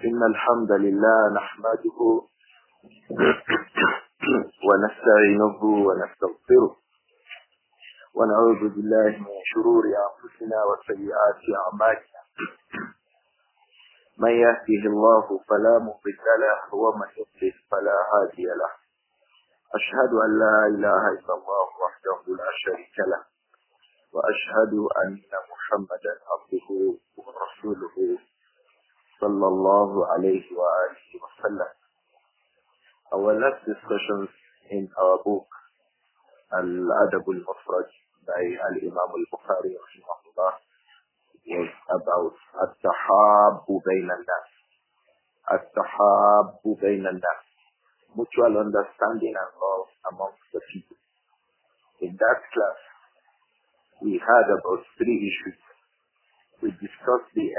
إن الحمد لله نحمده ونستعينه ونستغفره ونعوذ بالله من شرور أنفسنا وسيئات أعمالنا من يهده الله فلا مضل له ومن يضلل فلا هادي له أشهد أن لا إله إلا الله وحده لا شريك له وأشهد أن محمدا عبده ورسوله صلى الله عليه وآله وسلم. Our last discussions in our book Al-Adab Al-Mufrad by Al-Imām Al-Bukhāri rahimahullah was about At-Tahabbu Bayna An-Nas. At-Tahabbu Bayna An-Nas, mutual understanding and love amongst the people. In that class, we had about 3 issues. We discussed the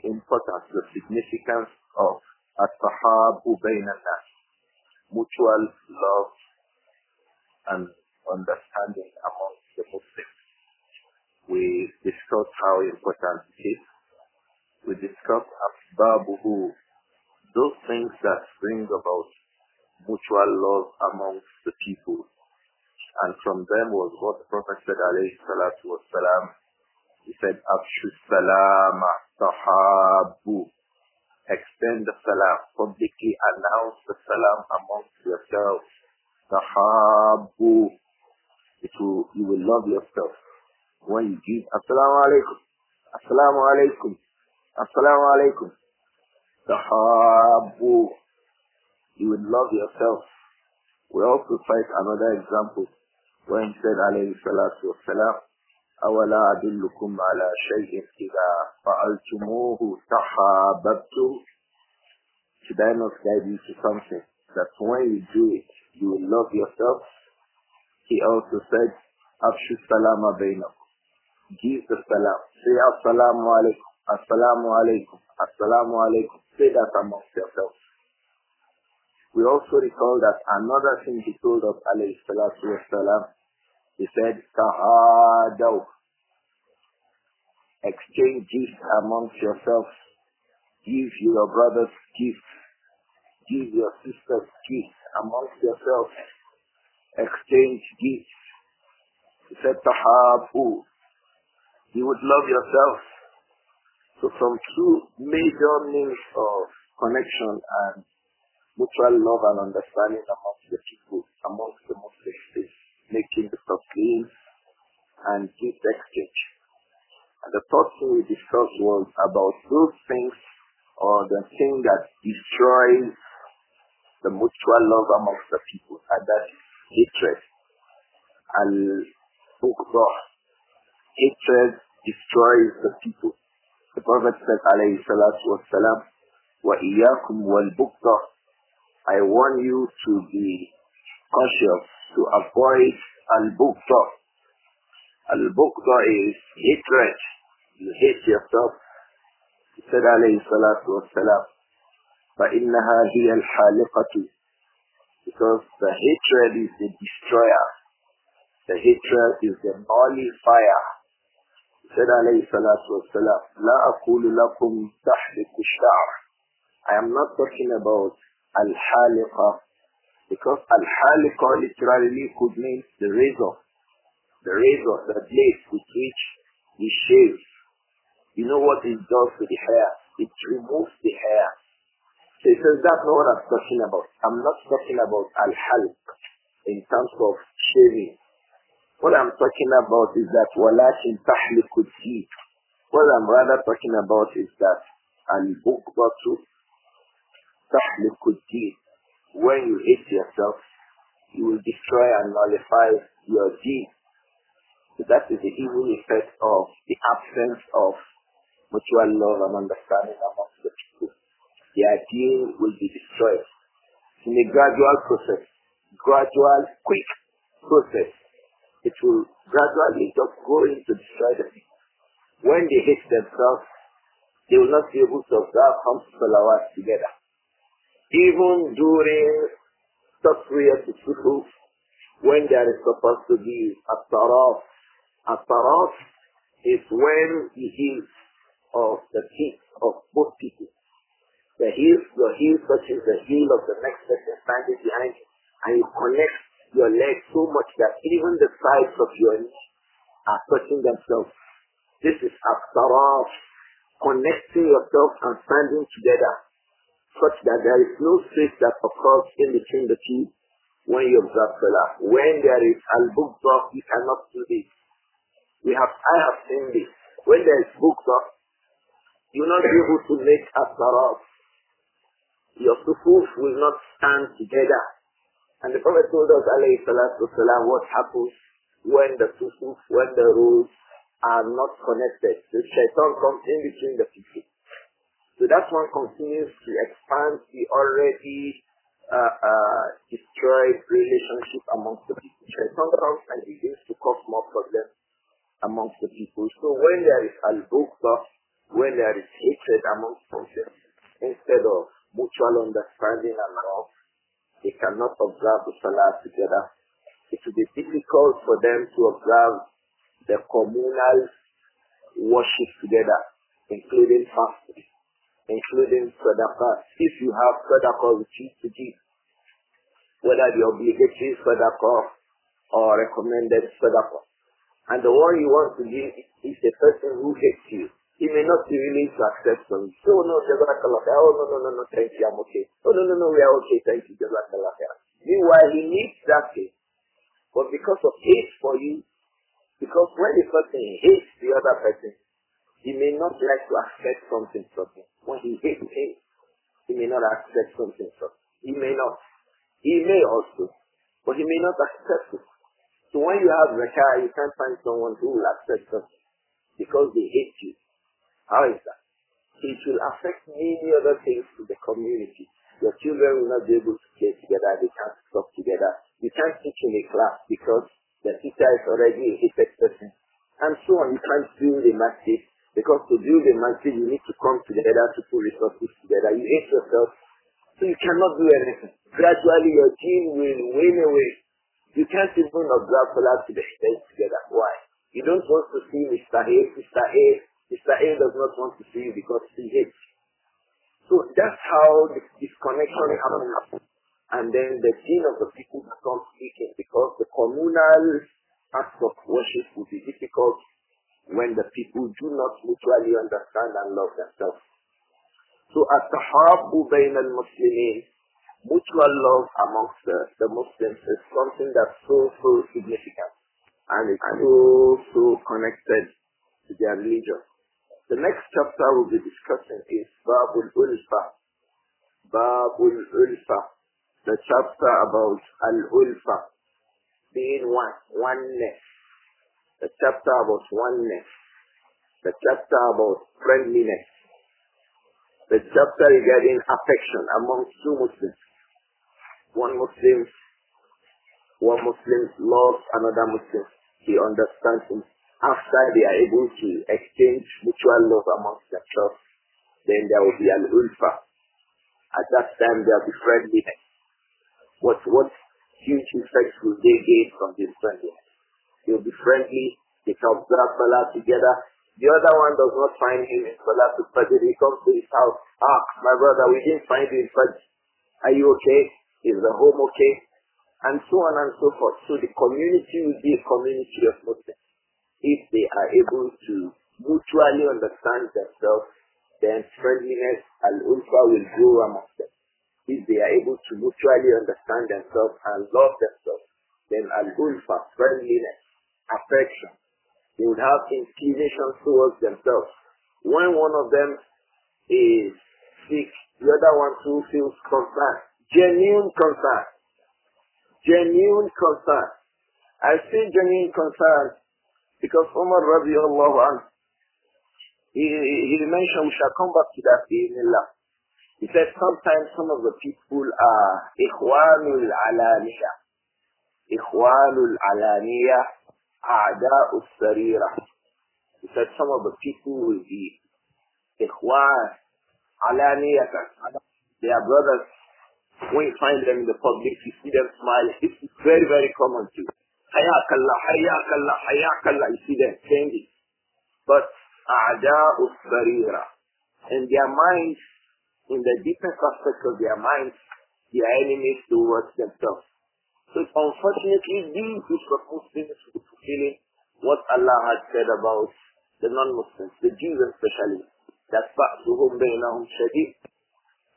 importance, the significance of At-Tahabbu Bayna An-Nas, mutual love and understanding amongst the Muslims. We discussed how important it is. We discussed Asbabuhu, those things that bring about mutual love amongst the people. And from them was what the Prophet said, alayhi salatu wassalam. He said, Afshu salama tahabbu. Extend the salam, publicly announce the salam amongst yourselves. Tahabbu. You will love yourself. When you give Assalamu alaikum, Assalamu alaikum, Assalamu alaikum, Tahabbu. You will love yourself. We also cite another example when he said, alayhi salatu wassalam, أَوَلَا أَدُلُّكُمْ عَلَى شَيْءٍ إِذَا فَعَلْتُمُوهُ تَحَابَبْتُمْ. Should I not guide you to something that when you do it, you will love yourself? He also said, أَفْشُ السَّلَامَ بَيْنَكُمْ. Give the salam. Say Assalamu alaikum, Assalamu alaikum, Assalamu alaikum. Say that amongst yourselves. We also recall that another thing he told us, alayhi salatu wassalam, he said, Tahadaw. Exchange gifts amongst yourselves. Give your brothers gifts. Give your sisters gifts amongst yourselves. Exchange gifts. He said, Tahabu. You would love yourself. So from 2 major means of connection and mutual love and understanding amongst the people, amongst the Muslims, is making the taslim and gift exchange. And the third thing we discussed was about those things or the thing that destroys the mutual love amongst the people, and that is hatred. Al-Bukhāri. Hatred destroys the people. The Prophet said, alayhi salatu wassalam, وَإِيَّاكُمْ وَالْبُخْلَةِ. I warn you to be cautious, to avoid al-bughda. Al-bughda is hatred. You hate yourself. He said, alayhi salatu wassalam, فَإِنَّهَا هِيَ الْحَالِقَةُ. Because the hatred is the destroyer. The hatred is the nullifier. He said, alayhi salatu wassalam, لَا أَقُولُ لَكُمْ تَحْلِقُ الشَّعْرِ. I am not talking about al-haliqa, because al-haliqa literally could mean the razor, the blade with which we shave. You know what it does to the hair? It removes the hair. So he says, that's not what I'm talking about. I'm not talking about al-halq in terms of shaving. What I'm talking about is that walakin tahliqu al-teeth. What I'm rather talking about is that al-bughbatu tahliqu al-teeth. When you hate yourself, you will destroy and nullify your deed. So that is the evil effect of the absence of mutual love and understanding amongst the people. The ideal will be destroyed. In a gradual process, quick process, it will gradually just go into destroy the people. When they hate themselves, they will not be able to observe 5 salawat together. Even during Tasriyat al-Sufuf, when there is supposed to be a taraf. A taraf is when the heels of the feet of both people Your heel touches the heel of the next person standing behind you, and you connect your legs so much that even the sides of your knee are touching themselves. This is Abdur-Raūf, connecting yourself and standing together such that there is no space that occurs in between the two when you observe Salah. When there is Al-Bukhāri, you cannot do this. I have seen this. When there is Bukhāri, you will not be able to make Abdur-Raūf. Your sufuf will not stand together. And the Prophet told us, alayhi salatu wasalam, what happens when the sufuf, when the rows are not connected. The shaitan comes in between the people. So that one continues to expand the already destroyed relationship amongst the people. Shaitan comes and begins to cause more problems amongst the people. So when there is al-bughda, when there is hatred amongst themselves, instead of mutual understanding and love, they cannot observe the Salah together. It will be difficult for them to observe the communal worship together, including fasting, including sadaqah. If you have sadaqah which is to give, whether the obligatory sadaqah or recommended sadaqah, and the one you want to give is the person who hates you, he may not be willing to accept from you. So, no, Jazakallah. Oh, no, thank you, I'm okay. Oh, no, we are okay, thank you, Jazakallah. Meanwhile, he needs that thing. But because of hate for you, because when the person hates the other person, he may not like to accept something from him. When he hates him, he may not accept something from him. He may not. He may also, but he may not accept it. So when you have zakah, you can't find someone who will accept something because they hate you. How is that? It will affect many other things to the community. Your children will not be able to play together. They can't talk together. You can't teach in a class because the teacher is already a hated person. And so on. You can't build a masjid because to build a masjid, you need to come together to put resources together. You hate yourself, so you cannot do anything. Gradually, your team will wane away. You can't even observe Salah to the extent together. Why? You don't want to see Mr. A does not want to see you because he hates you. So that's how this connection happens. And then the deen of the people becomes weakened because the communal act of worship will be difficult when the people do not mutually understand and love themselves. So at-tahabbu bayna al-muslimin, mutual love amongst the Muslims is something that's so significant. And it's so connected to their religion. The next chapter we'll be discussing is Babul Ulfa. Babul Ulfa. The chapter about Al-Ulfa. Being oneness. The chapter about oneness. The chapter about friendliness. The chapter regarding affection amongst two Muslims. One Muslim loves another Muslim. He understands him. After they are able to exchange mutual love amongst themselves, then there will be an ulfa. At that time, there will be friendliness. What huge effects will they gain from this friendliness? They will be friendly. They can observe Salah together. The other one does not find him in Salah to Fajr. He comes to his house. My brother, we didn't find you in Fajr. Are you okay? Is the home okay? And so on and so forth. So the community will be a community of Muslims. If they are able to mutually understand themselves, then friendliness, al-ulfa, will grow amongst them. If they are able to mutually understand themselves and love themselves, then al-ulfa, friendliness, affection, they would have inclination towards themselves. When one of them is sick, the other one too feels concern. Genuine concern. Genuine concern. I say genuine concern because Umar radiallahu anhu, he mentioned, we shall come back to that in Allah. He said sometimes some of the people are ikhwanul alaniya. Ikhwanul alaniya, a'da'us sarira. He said some of the people will be ikhwan alaniyatan. They are brothers. When you find them in the public, you see them smiling. This is very, very common too. Hayakallah, hayakallah, hayakallah. You see them saying it. But a'da'us sarira. In their minds, in the deepest aspect of their minds, they are enemies towards themselves. So unfortunately, these groups of Muslims will be fulfilling what Allah had said about the non-Muslims, the Jews especially, that بَعْثُهُمْ بَيْنَهُمْ شَدِيدٌ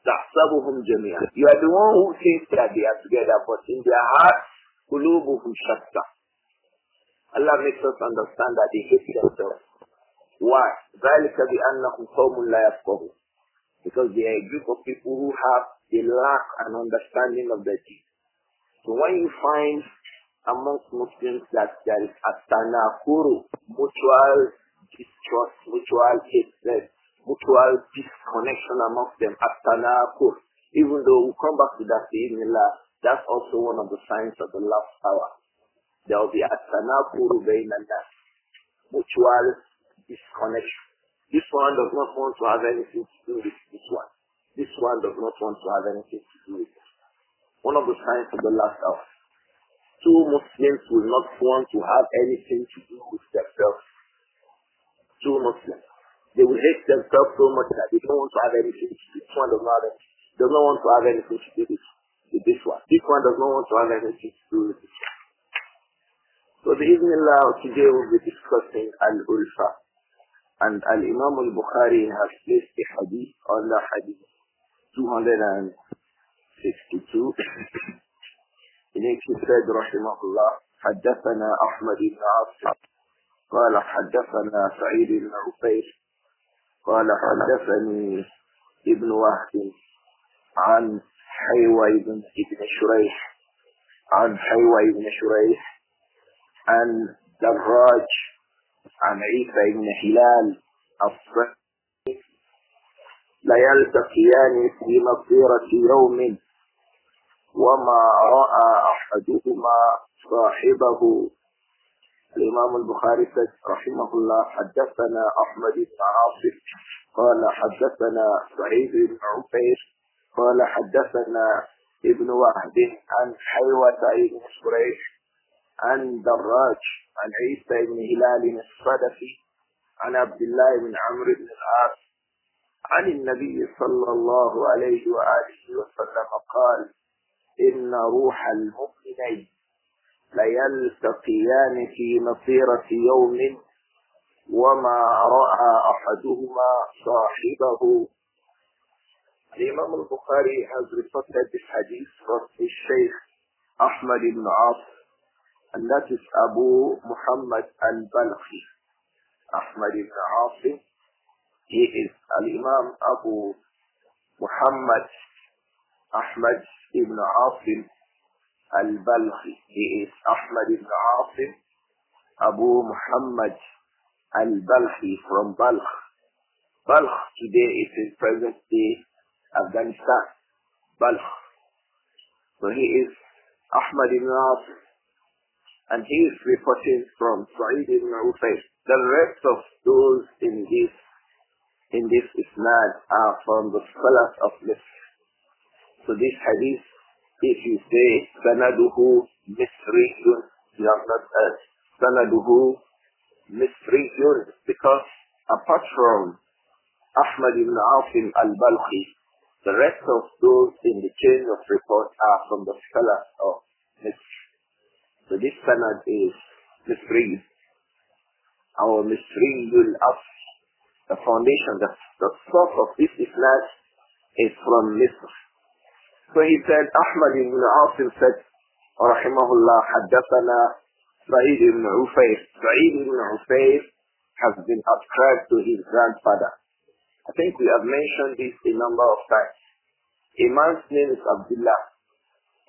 تَحْسَبُهُمْ جَمِيعًا. You are the one who thinks that they are together, but in their hearts, قُلُوبُهُمْ شَتَّى. Allah makes us understand that they hate themselves. Why? ذَلِكَ بِأَنَّهُمْ قَوْمٌ لَا يَفْقَهُونَ. Because they are a group of people who have a lack and understanding of the deen. So when you find amongst Muslims that there is at-tanakuru, mutual distrust, mutual hatred, mutual disconnection amongst them, at-tanakur, even though we come back to that bi'idhnillah, that's also one of the signs of the last hour. There will be at-tanakuru bayna an-nas, mutual disconnection. This one does not want to have anything to do with this one. This one does not want to have anything to do with this. One of the signs of the last hour. Two Muslims will not want to have anything to do with themselves. Two Muslims. They will hate themselves so much that they don't want to have anything to do. This one does not want to have anything to do with this one. This one does not want to have anything to do with this one. So the Bismillah today we'll be discussing Al-Ulfa. And Al-Imām Al-Bukhāri has placed a hadith on the hadith 262. In it he said, Rahimahullah, حدثنا أحمد بن عاصم قال حدثنا سعيد بن عفير قال حدثني ابن وهب عن حيوى بن شريح عن دراج عن عيسى بن هلال الصحيح لا يلتقيان في مصيرة يوم وما رأى أحدهما صاحبه. الإمام البخاري رحمه الله حدثنا أحمد بن عاصم قال حدثنا سعيد بن عفير قال حدثنا ابن وهب عن حيوة بن شريح عن دراج عن عيسى بن هلال الصدفي عن عبد الله بن عمرو بن العاص عن النبي صلى الله عليه وآله وسلم قال إن روح المؤمنين ليلتقيان في مصيرة يوم وما رأى أحدهما صاحبه. الإمام البخاري has reported this hadith from his Shaykh Ahmad ibn Auf, and that is Abu Muhammad al-Balkhi. Ahmad ibn Auf, he is Al-Imām Abu Muhammad Ahmad ibn Asim al-Balkhi. He is Ahmad ibn Asim Abu Muhammad al-Balkhi from Balkh. Balkh today is in present day Afghanistan. Balkh. So he is Ahmad ibn Asim, and he is reporting from Sa'id ibn Ufayr. The rest of those in this isnad are from the scholars of Misr. So this hadith, if you say sanaduhu misriyun, you have not heard sanaduhu misriyun, because apart from Ahmad ibn Asim al-Balkhi, the rest of those in the chain of report are from the scholars of Misr. So this sanad is Misri. Our Misriyul Asl, the foundation, the source of this isnad is from Misr. So he said, Ahmad ibn Asim said, Rahimahullah, Haddathana Sa'id ibn Ufayr. Sa'id ibn Ufayr has been ascribed to his grandfather. I think we have mentioned this a number of times. A man's name is Abdullah.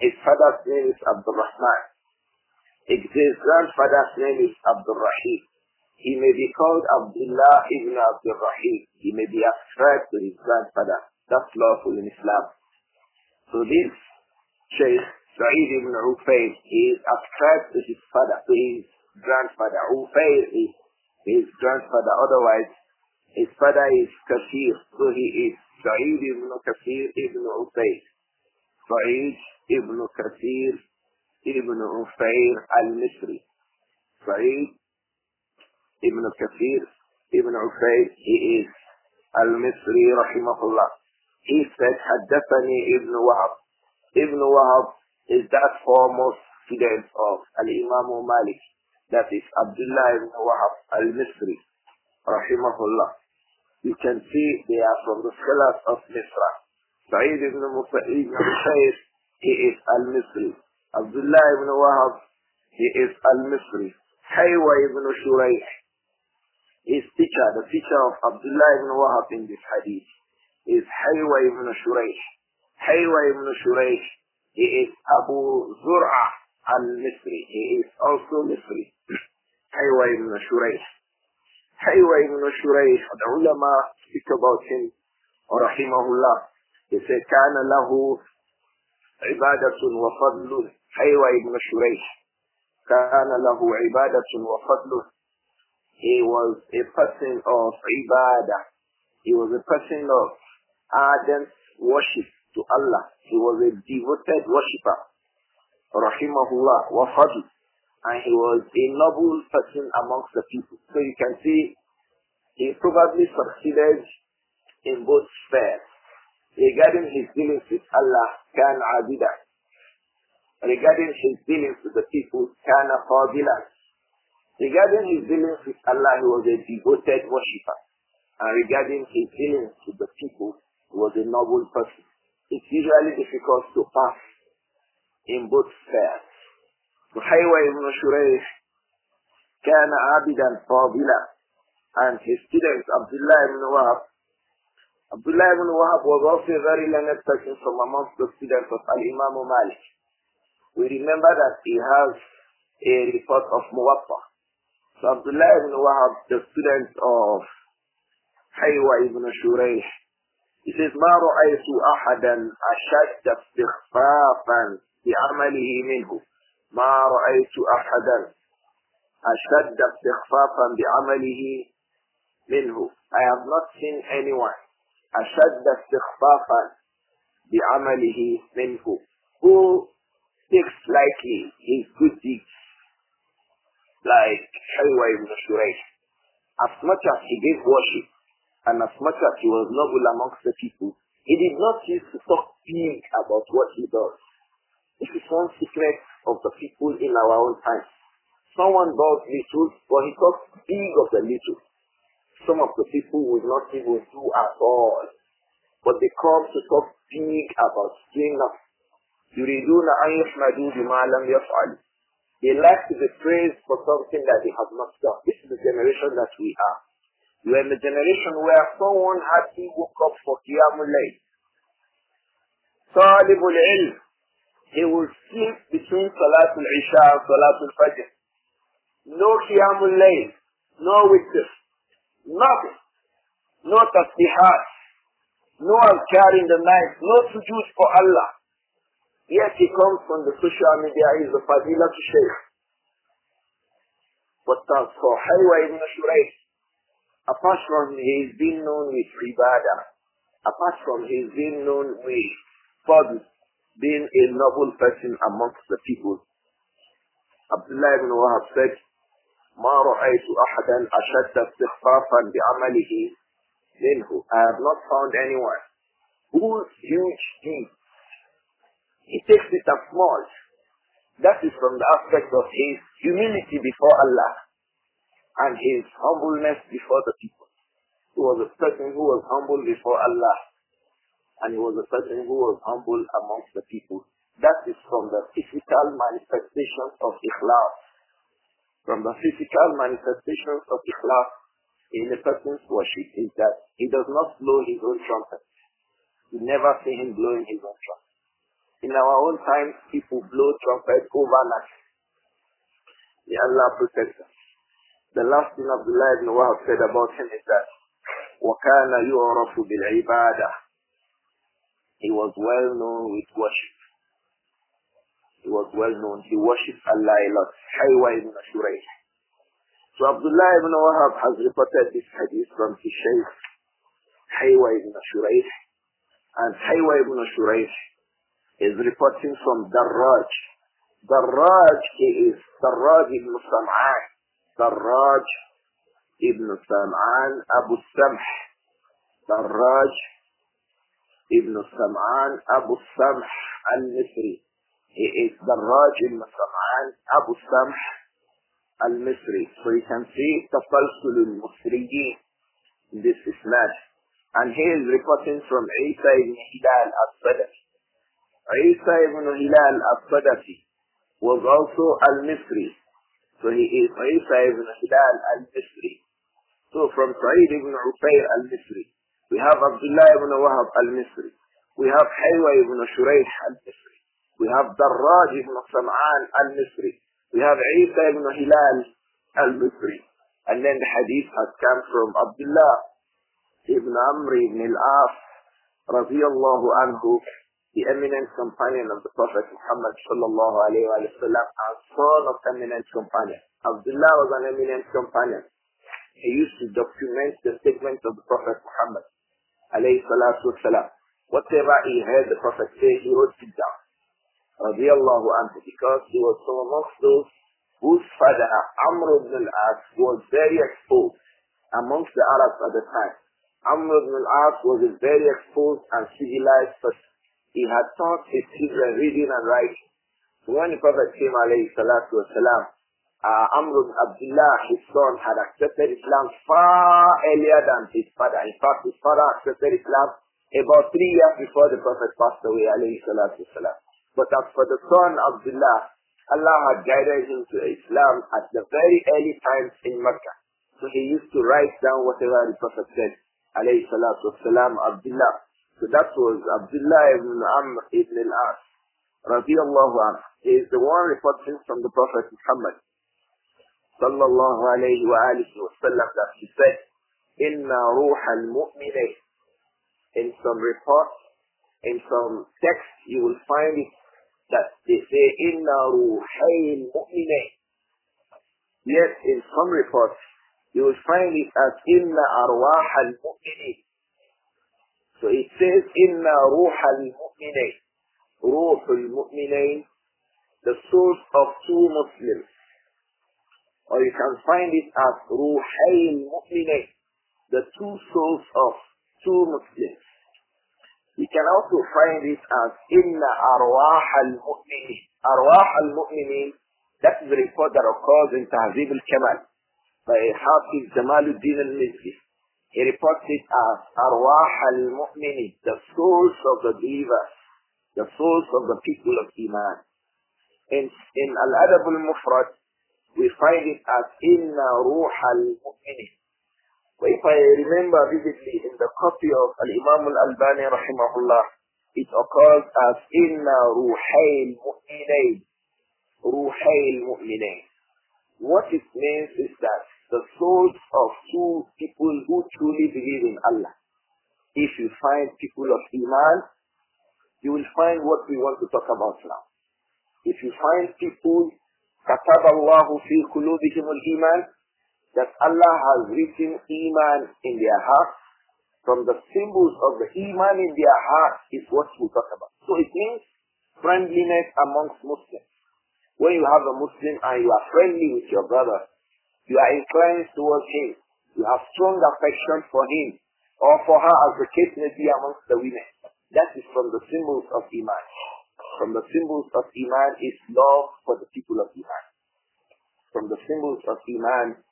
His father's name is Abdur-Rahman. His grandfather's name is Abdur-Rahim. He may be called Abdullah ibn Abdur-Rahim. He may be ascribed to his grandfather. That's lawful in Islam. So this Shaykh Sa'id ibn Ufayr is ascribed to his father, to his grandfather. Ufayr is his grandfather. Otherwise, his father is Kathir. So he is Sa'id ibn Kathir ibn Ufayr. Sa'id ibn Kathir ibn Ufayr al-Misri. Sa'id ibn Kathir ibn Ufayr, he is al-Misri rahimahullah. he said, حدثني ابن وهب. Ibn Wahab is that foremost student of Al-Imām Malik. That is Abdullah ibn Wahab al-Misri, rahimahullah. You can see they are from the scholars of Misra. Sa'id ibn Musayyib, he is al-Misri. Abdullah ibn Wahab, he is al-Misri. Haywa ibn Shurayh, his teacher, the teacher of Abdullah ibn Wahab in this hadith, is Haywa ibn Shurayh. Haywa ibn Shurayh, he is Abu Zur'a al-Misri. He is also Misri. Haywa ibn Shurayh. Haywa ibn Shurayh, the ulama speak about him, rahimahullah. They say, كان له عبادة وفضل. Haywa ibn Shurayh. كان له عبادة وفضل. He was a person of ibadah. He was a person of ardent worship to Allah. He was a devoted worshipper. Rahimahullah wa fadl. And he was a noble person amongst the people. So you can see he probably succeeded in both spheres. Regarding his dealings with Allah, kan abida. Regarding his dealings with the people, kana fadila. Regarding his dealings with Allah, he was a devoted worshipper. And regarding his dealings with the people, he was a noble person. It's usually difficult to pass in both spheres. So Haywa ibn Shurayh كان عابدا فاضلا, and his student Abdullah ibn Wahab. Abdullah ibn Wahab was also a very learned person from amongst the students of Al-Imām Malik. We remember that he has a report of Muwatta. So Abdullah ibn Wahab, the student of Haywa ibn Shurayh, he says, ما رأيت أحدا أشد استخفافا بعمله منه. ما رأيت أحدا أشد استخفافا بعمله منه. I have not seen anyone أشد استخفافا بعمله منه, who takes lightly his good deeds like Haywa ibn Shurayh. As much as he gave worship, and as much as he was noble amongst the people, he did not used to talk big about what he does. This is one secret of the people in our own time. Someone does little, but he talks big of the little. Some of the people would not even do at all, but they come to talk big about doing nothing. يُرِيدُونَ أَنْ يَحْمَدُوا بِمَا لَمْ يَفْعَلُوا. They like to be praised for something that they have not done. This is the generation that we are. We are in a generation where someone hardly woke up for Qiyamul Layl. Talibul Ilm, he will sleep between Salatul Isha and Salatul Fajr. No Qiyamul Layl, no witr, nothing. No tasbihat, no azkar in the night, no sujood for Allah. Yet he comes from the social media, he is a Fadila to Shaykh. But as for Haywa ibn Shurayh, apart from his being known with ibadah, apart from his being known with fadl, being a noble person amongst the people, Abdullah ibn Wahab said, ما رأيت أحدا أشد استخفافا بعمله منه. I have not found anyone whose huge deed, he takes it as small. That is from the aspect of his humility before Allah and his humbleness before the people. He was a person who was humble before Allah, and he was a person who was humble amongst the people. That is from the physical manifestations of ikhlas. From the physical manifestations of ikhlas in a person's worship is that he does not blow his own trumpet. You never see him blowing his own trumpet. In our own times, people blow trumpet overnight. May Allah protect us. The last thing Abdullah ibn Wahab said about him is that وَكَانَ يُعْرَفُ بِالْعِبَادَةِ. He was well known with worship. He was well known. He worshipped Allah a lot. Haywa ibn Shurayh. So Abdullah ibn Wahab has reported this hadith from his Shaykh, Haywa ibn Shurayh. And Haywa ibn Shurayh is reporting from Darraj. Darraj, he is Darraj ibn Sam'an. Darraj ibn Sam'an Abu Samh. Darraj ibn Sam'an Abu Samh al-Misri. He is Darraj ibn Sam'an Abu Samh al-Misri. So you can see Tafalsul al-Musriyin in this isnad. And he is reporting from Isa ibn Hilal al-Sadafi. Isa ibn Hilal al-Sadafi was also al-Misri. So he is Isa ibn Hilal al-Misri. So from Sa'id ibn Ufayr al-Misri, we have Abdullah ibn Wahab al-Misri. We have Haywa ibn Shurayh al-Misri. We have Darraj ibn Sam'an al-Misri. We have Isa ibn Hilal al-Misri. And then the hadith has come from Abdullah ibn Amr ibn al-As radiyallahu anhu, the eminent companion of the Prophet Muhammad sallallahu alayhi wa sallam, and son of eminent companion. Abdullah was an eminent companion. He used to document the statements of the Prophet Muhammad alayhi salatu wasalam. Whatever he heard the Prophet say, he wrote it down. Radiyallahu anhu, because he was from amongst those whose father, Amr ibn al-As, was very exposed amongst the Arabs at the time. Amr ibn al-As was a very exposed and civilized person. He had taught his children reading and writing. So when the Prophet came alayhi salatu wasalam, Amr ibn Abdullah, his son, had accepted Islam far earlier than his father. In fact, his father accepted Islam about 3 years before the Prophet passed away alayhi salatu wasalam. But as for the son Abdullah, Allah had guided him to Islam at the very early times in Mecca. So he used to write down whatever the Prophet said alayhi salatu wasalam, Abdullah. So that was Abdullah ibn Amr ibn al-As radiyallahu anhu. He is the one reporting from the Prophet Muhammad sallallahu alayhi wa alihi wa sallam that he said, Inna ruha al-mu'minay. In some reports, in some texts, you will find it that they say, Inna ruhay al-mu'minay. Yet in some reports, you will find it as Inna arwah al-mu'minay. So it says, Inna ruha al-mu'minay. Ruh al-mu'minay, the souls of two Muslims. Or you can find it as ruhay al-mu'minay, the two souls of two Muslims. You can also find it as Inna arwah al-mu'minin. Arwah al-mu'minin, that is the report that occurs in Tahzib al-Kamal by Hafiz Jamaluddin al-Mizzi. He reports it as arwah al-mu'minin, the souls of the believers, the souls of the people of Iman. In Al-Adab Al-Mufrad, we find it as Inna ruha al-mu'minin. But if I remember vividly, in the copy of Al-Imām Al-Albani rahimahullah, it occurs as Inna ruhay al-mu'minayn. Ruhay al-mu'minayn. What it means is that the souls of two people who truly believe in Allah. If you find people of Iman, you will find what we want to talk about now. If you find people, كَتَبَ اللَّهُ فِي قُلُوبِهِمُ الْإِيمَانِ, that Allah has written Iman in their hearts, from the symbols of the Iman in their hearts is what we talk about. So it means friendliness amongst Muslims. When you have a Muslim and you are friendly with your brother, you are inclined towards him, you have strong affection for him, or for her, as the case may be amongst the women. That is from the symbols of Iman. From the symbols of Iman is love for the people of Iman. From the symbols of Iman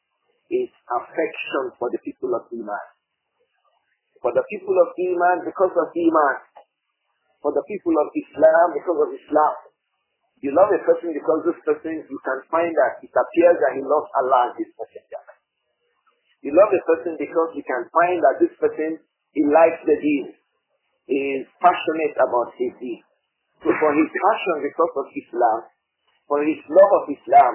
is affection for the people of Iman. For the people of Iman because of Iman. For the people of Islam because of Islam. You love a person because this person, you can find that it appears that he loves Allah and His Messenger. You love a person because you can find that this person, he likes the deen. He is passionate about his deen. So for his passion because of Islam, for his love of Islam,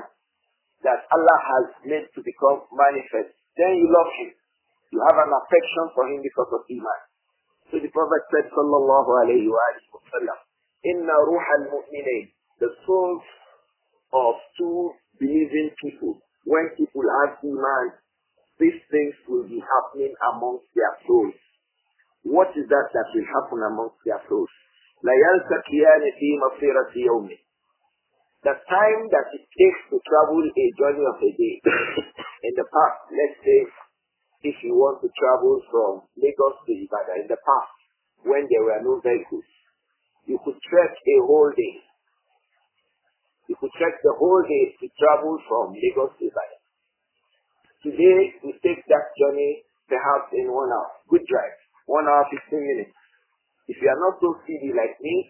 that Allah has made to become manifest, then you love him. You have an affection for him because of Iman. So the Prophet said, sallallahu alayhi wa sallam, Inna ruha al-mu'minayn, the souls of two believing people. When people have Iman, these things will be happening amongst their souls. What is that will happen amongst their souls? La yaltaqiyani fi masirati yawmin. The time that it takes to travel a journey of a day. In the past, let's say, if you want to travel from Lagos to Ibadan, in the past, when there were no vehicles. You could trek a whole day. You could trek the whole day to travel from Lagos to Ibadan. Today, we take that journey perhaps in 1 hour. Good drive. 1 hour, 15 minutes. If you are not so speedy like me,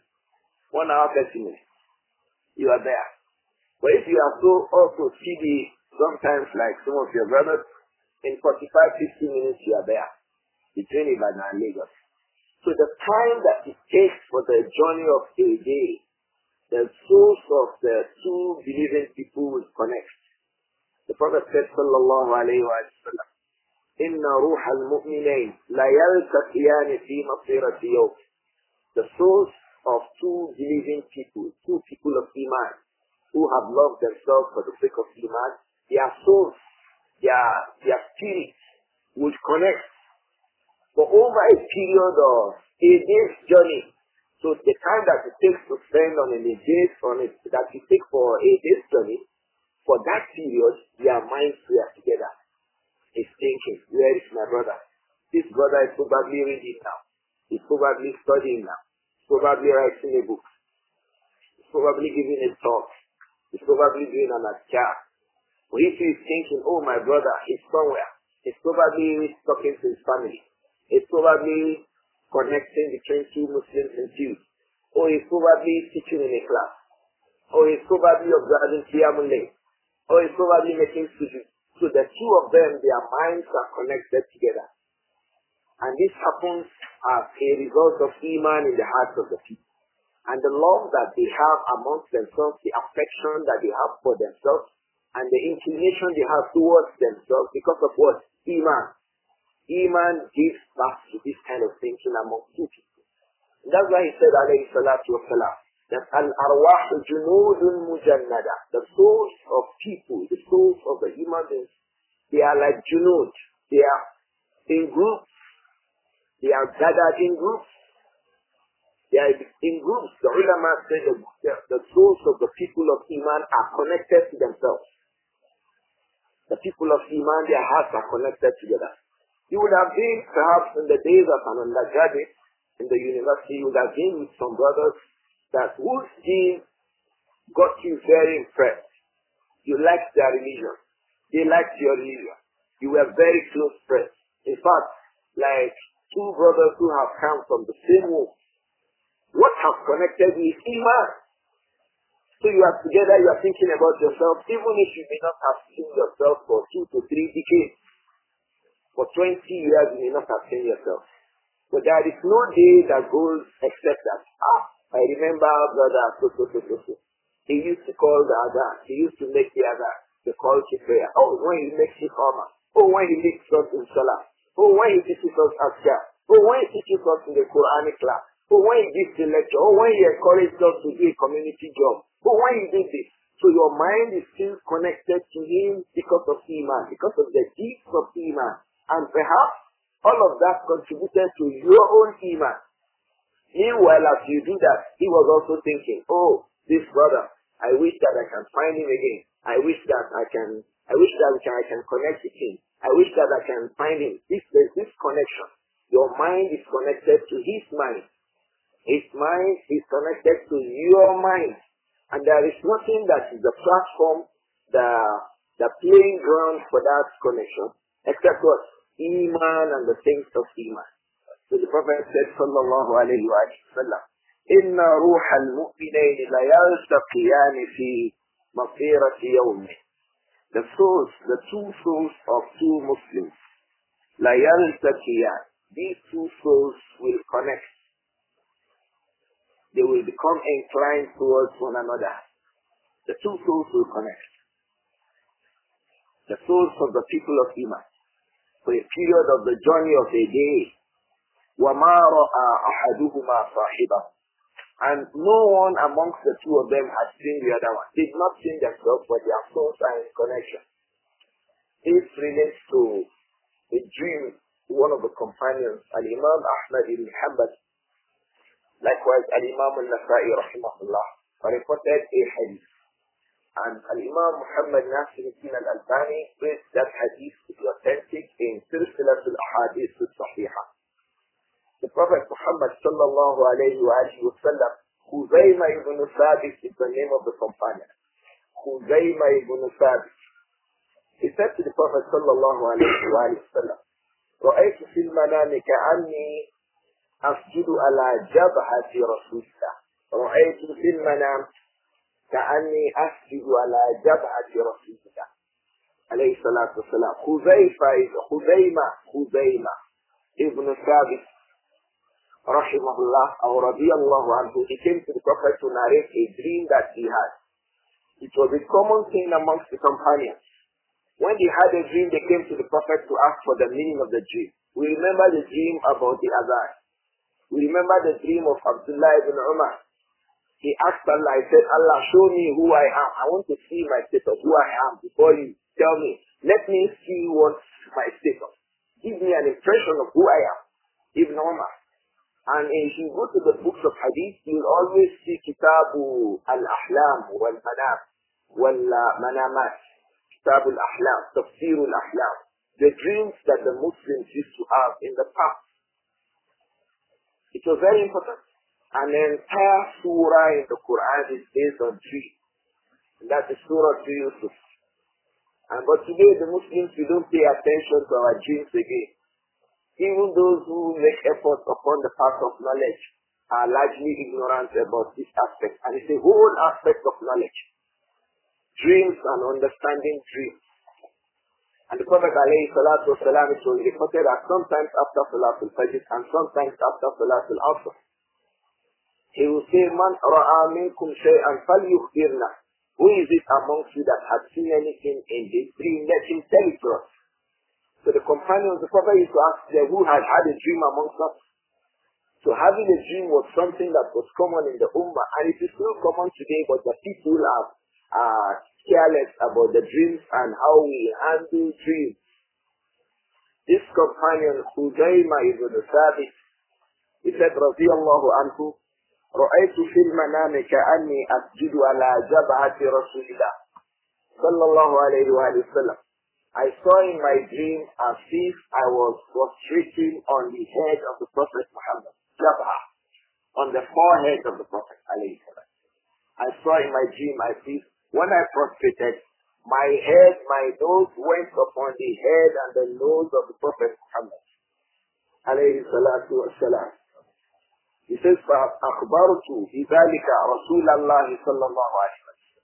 1 hour, 30 minutes. You are there. But if you are so also speedy, sometimes like some of your brothers, in 45, 50 minutes you are there. Between Ibadan and Lagos. So the time that it takes for the journey of a day, the source of the two believing people will connect. The Prophet said, sallallahu alayhi wa sallam, Inna ruha al-mu'minayn la yaltaqiyani fi masirati yawm. The source of two believing people, two people of Iman, who have loved themselves for the sake of Iman, their souls, their spirit would connect for over a period of a day's journey. So the time that it takes to spend on a day's that you take for a day's journey, for that period, their minds were together. He's thinking, where is my brother? This brother is probably reading now. He's probably studying now. He's probably writing a book. He's probably giving a talk. He's probably doing an adhkar. But if he's thinking, oh, my brother, he's somewhere. He's probably talking to his family. He's probably connecting between two Muslims and Jews. Or he's probably teaching in a class. Or he's probably observing Qiyamul Layl. Or he's probably making sujood. So the two of them, their minds are connected together. And this happens as a result of Iman in the hearts of the people. And the love that they have amongst themselves, the affection that they have for themselves, and the inclination they have towards themselves because of what? Iman. Iman gives back to this kind of thinking among two people. And that's why he said, alayhi salatu wasalam, that al-arwah junudun mujannada, the souls of people, the souls of the human beings, they are like junud. They are in groups. They are gathered in groups. They are in groups. The ulama said the souls of the people of Iman are connected to themselves. The people of Iman, their hearts are connected together. You would have been, perhaps in the days of an undergraduate in the university, you would have been with some brothers that whose deen got you very impressed. You liked their religion. They liked your religion. You were very close friends. In fact, like two brothers who have come from the same womb. What has connected you is Iman. So you are together, you are thinking about yourself, even if you may not have seen yourself for 2 to 3 decades. For 20 years, you may not have seen yourself. But there is no day that goes except that. I remember brother so. He used to call the Adhan. He used to make the Adhan, the call to prayer. Oh, when he makes the Qama. Oh, when he leads us in Salah. Oh, when he teaches us Azkar. Oh, when he teaches us in the Quranic class. Oh, when he gives the lecture. Oh, when he encourages us to do a community job. Oh, when he did this. So your mind is still connected to him because of Iman, because of the deeds of Iman. And perhaps all of that contributed to your own Iman. Meanwhile, as you do that, he was also thinking, oh, this brother, I wish that I can find him again. I wish that I can connect with him. I wish that I can find him. There's this connection. Your mind is connected to his mind. His mind is connected to your mind. And there is nothing that is the platform, the playing ground for that connection, except what? Iman and the things of Iman. So the Prophet said, sallallahu alayhi wa sallam, Inna ruha al-mu'minayn la yaltaqiyani fi masirati yawmin. The souls, the two souls of two Muslims, la yaltaqiyan. These two souls will connect. They will become inclined towards one another. The two souls will connect. The souls of the people of Iman. For a period of the journey of a day. وَمَا رَأَى أَحَدُهُمَا صَاحِبَهُ. And no one amongst the two of them has seen the other one. They did not see themselves, but their souls are in connection. This relates to a dream one of the companions, Al-Imām Ahmad ibn Hanbal. Likewise, Al-Imām Al-Nasa'i rahimahullah reported a hadith. And Al-Imām Muhammad Nāsir Al-Albani praised that hadith to be authentic in Silsilatul Ahadith Al-Sahihah. The Prophet Muhammad sallallahu alayhi wa sallam, Khuzaymah ibn Thabit is the name of the companion. Khuzaymah ibn Thabit. He said to the Prophet sallallahu alayhi wa sallam, رأيت في المنام كأني أسجد على جبهة رسول الله. رأيت في المنام كأني أسجد على جبهة رسول الله عليه الصلاة والسلام. خزيمة ibn Thabit rahimahullah or radiyallahu anhu, he came to the Prophet to narrate a dream that he had. It was a common thing amongst the companions. When they had a dream, they came to the Prophet to ask for the meaning of the dream. We remember the dream about the Adhan. We remember the dream of Abdullah ibn Umar. He asked Allah, he said, Allah, show me who I am. I want to see my status, who I am, before you tell me. Let me see what's my status. Give me an impression of who I am. Ibn Umar. And if you go to the books of Hadith, you'll always see Kitabu Al-Ahlam wal-Manam wal-Manamat. Kitab Al-Ahlam, Tafsir Al-Ahlam. The dreams that the Muslims used to have in the past. It was very important. An entire surah in the Quran is based on dreams. And that is Surah to Yusuf. But today the Muslims, we don't pay attention to our dreams again. Even those who make efforts upon the path of knowledge are largely ignorant about this aspect. And it's a whole aspect of knowledge. Dreams and understanding dreams. And the Prophet alayhi salatu wasalam, it was reported that sometimes after Salatul Fajr and sometimes after Salatul Asr, he will say, Man ra'a minkum shay'an falyukhbirna. Who is it amongst you that had seen anything in this dream? Let him tell it to us. So the companions, the Prophet used to ask them, who had had a dream amongst us? So having a dream was something that was common in the Ummah, and it is still common today, but the people are careless about the dreams and how we handle dreams. This companion, Khuzaymah ibn Thabit, he said, رضي الله عنه, رأيت في المنام كأني أسجد على جبهة رسول الله صلى الله عليه وآله وسلم. I saw in my dream as if I was prostrating on the head of the Prophet Muhammad, Jabha, on the forehead of the Prophet alayhi salam. I saw in my dream as if when I prostrated, my head, my nose went upon the head and the nose of the Prophet Muhammad alayhi salatu wasalam. He says, فَأَخْبَرْتُ بِذَلِكَ رَسُولَ اللَّهِ صَلَّى اللَّهُ عَلَيْهِ وَسَلَّمَ.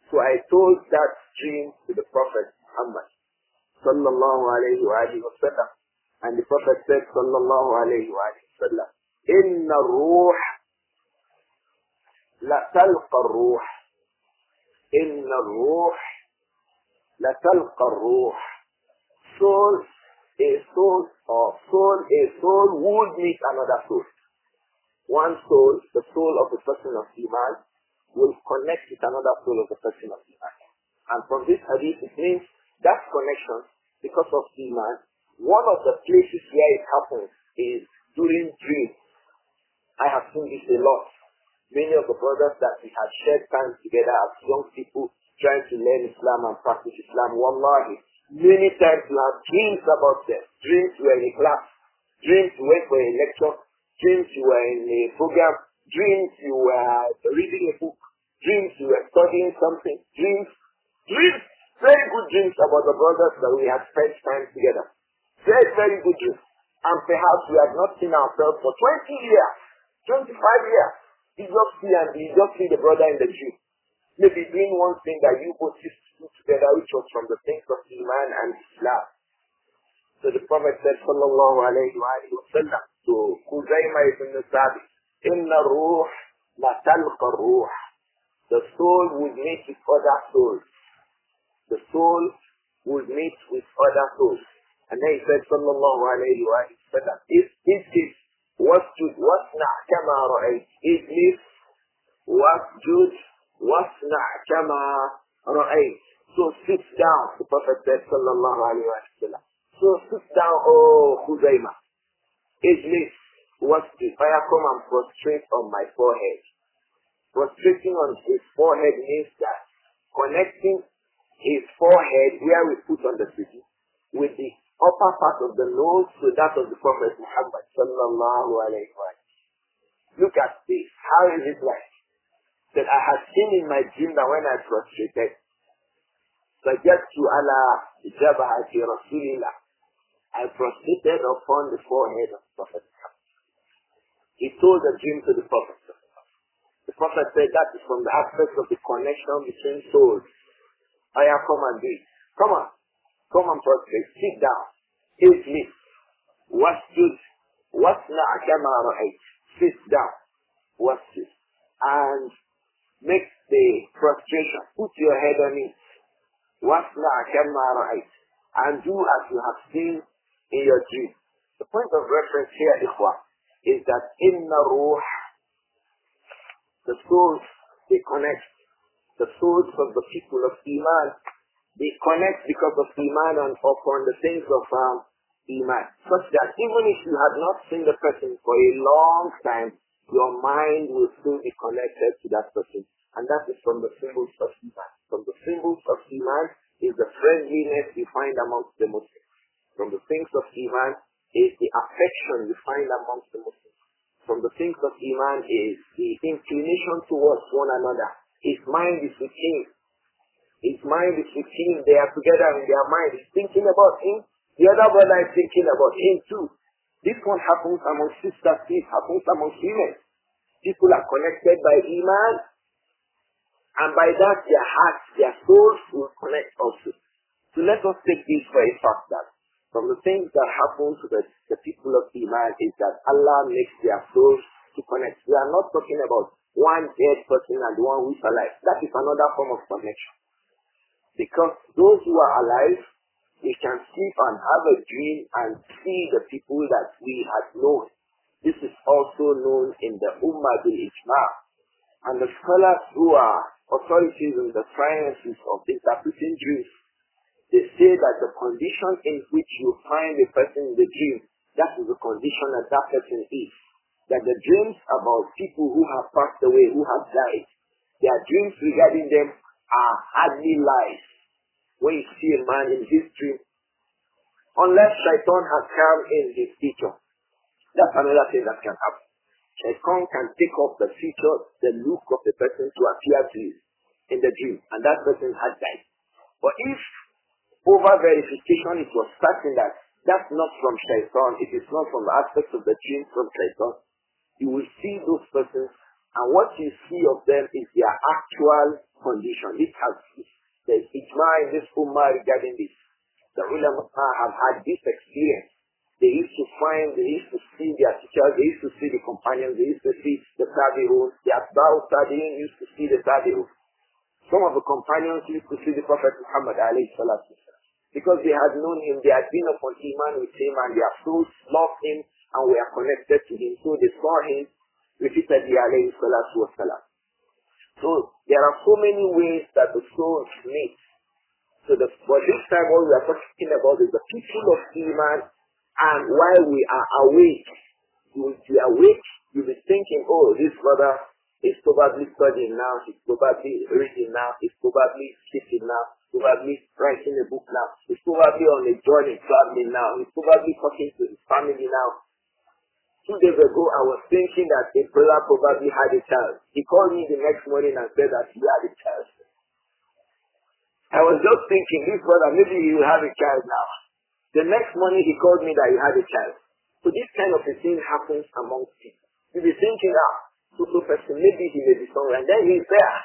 So I told that dream to the Prophet Muhammad sallallahu alayhi wa sallam. And the Prophet said, sallallahu alayhi wa sallam, إِنَّ الرُّوحَ لَتَلْقَى الرُّوحَ إِنَّ الرُّوحَ لَتَلْقَى الرُّوحَ. A soul would meet another soul. One soul, the soul of the person of Iman, will connect with another soul of the person of Iman. And from this hadith, it means that connection, because of Iman, one of the places where it happens is during dreams. I have seen this a lot. Many of the brothers that we had shared time together as young people trying to learn Islam and practice Islam, wallahi, many times we have dreams about them. Dreams you were in a class, dreams you went for a lecture, dreams you were in a program, dreams you were reading a book, dreams you were studying something, dreams, very good dreams about the brothers that we have spent time together. Very, very good dreams. And perhaps we have not seen ourselves for 20 years, 25 years. You just see the brother in the dream. Maybe doing one thing that you both used to do together, which was from the things of Iman and Islam. So the Prophet said, sallallahu alayhi wa sallam, to Khuzaymah ibn Thabit, Inna ruh la talqa ruh. The soul would meet with other souls. The soul would meet with other souls. And then he said, sallallahu alayhi wa sallam, if this is wasna' kama ra'ayt, it means wasjud wasna' kama ra'ayt. So sit down, the Prophet said, sallallahu alayhi wa sallam. So sit down, oh Khuzaymah. Ijlis, wasjud, fire come and prostrate on my forehead. Prostrating on his forehead means that connecting his forehead where we put on the city with the upper part of the nose to that of the Prophet Muhammad sallallahu alayhi wa sallam. Look at this. How is it like? That I had seen in my dream that when I prostrated, sajadtu ala jabhati Rasulillah, I prostrated upon the forehead of the Prophet Muhammad. He told the dream to the Prophet. The Prophet said that is from the aspect of the connection between souls. I have come and do it. Come on. Come and prostrate. Sit down. Eat meat. Wasjud. Wasna' kama ra'ayt. Sit down. Wasjud. And make the prostration. Put your head on it. Wasna' kama ra'ayt. And do as you have seen in your dream. The point of reference here, ikhwan, is that inna ruh, the souls, they connect. The souls of the people of Iman, they connect because of Iman and upon the things of Iman. Such that even if you had not seen the person for a long time, your mind will still be connected to that person. And that is from the symbols of Iman. From the symbols of Iman is the friendliness you find amongst the Muslims. From the things of Iman is the affection you find amongst the Muslims. From the things of Iman is the inclination towards one another. His mind is with him. His mind is with him. They are together in their mind. He's thinking about him. The other brother is thinking about him too. This one happens among sisters. This happens among women. People are connected by Iman. And by that their hearts, their souls will connect also. So let us take this for a fact that from the things that happen to the people of Iman is that Allah makes their souls to connect. We are not talking about one dead person and one who is alive. That is another form of connection. Because those who are alive, we can sleep and have a dream and see the people that we had known. This is also known in the Ummah bil-Ijma'. And the scholars who are authorities in the sciences of interpreting dreams, they say that the condition in which you find a person in the dream, that is the condition that that person is. That the dreams about people who have passed away, who have died, their dreams regarding them are hardly lies. When you see a man in his dream, unless Shaitan has come in his feature, that's another thing that can happen. Shaitan can take up the feature, the look of the person to appear to you in the dream, and that person has died. But if over verification it was certain that that's not from Shaitan, it is not from the aspect of the dream from Shaitan, you will see those persons, and what you see of them is their actual condition. This has the ijma in this ummah regarding this. The ulama have had this experience. They used to see their teachers, they used to see the companions, they used to see the tabi'un, the Abdur-Raūf used to see the tabi'un. Some of the companions used to see the Prophet Muhammad alayhi salatu wasalam. Because they had known him, they had been upon Iman with him, and their souls loved him and were connected to him. So they saw him repeatedly alayhi salatu wasalam. So there are so many ways that the souls meet. So but this time what we are talking about is the people of Iman, and while we are awake, you will be awake, you will be thinking, oh, this brother is probably studying now, he's probably reading now, he's probably sleeping now, probably writing a book now, he's probably on a journey traveling now, he's probably talking to his family now. 2 days ago, I was thinking that a brother probably had a child. He called me the next morning and said that he had a child. I was just thinking, this brother, maybe he will have a child now. The next morning, he called me that he had a child. So this kind of a thing happens amongst people. You'll be thinking, so person, maybe he may be somewhere, and then he's there.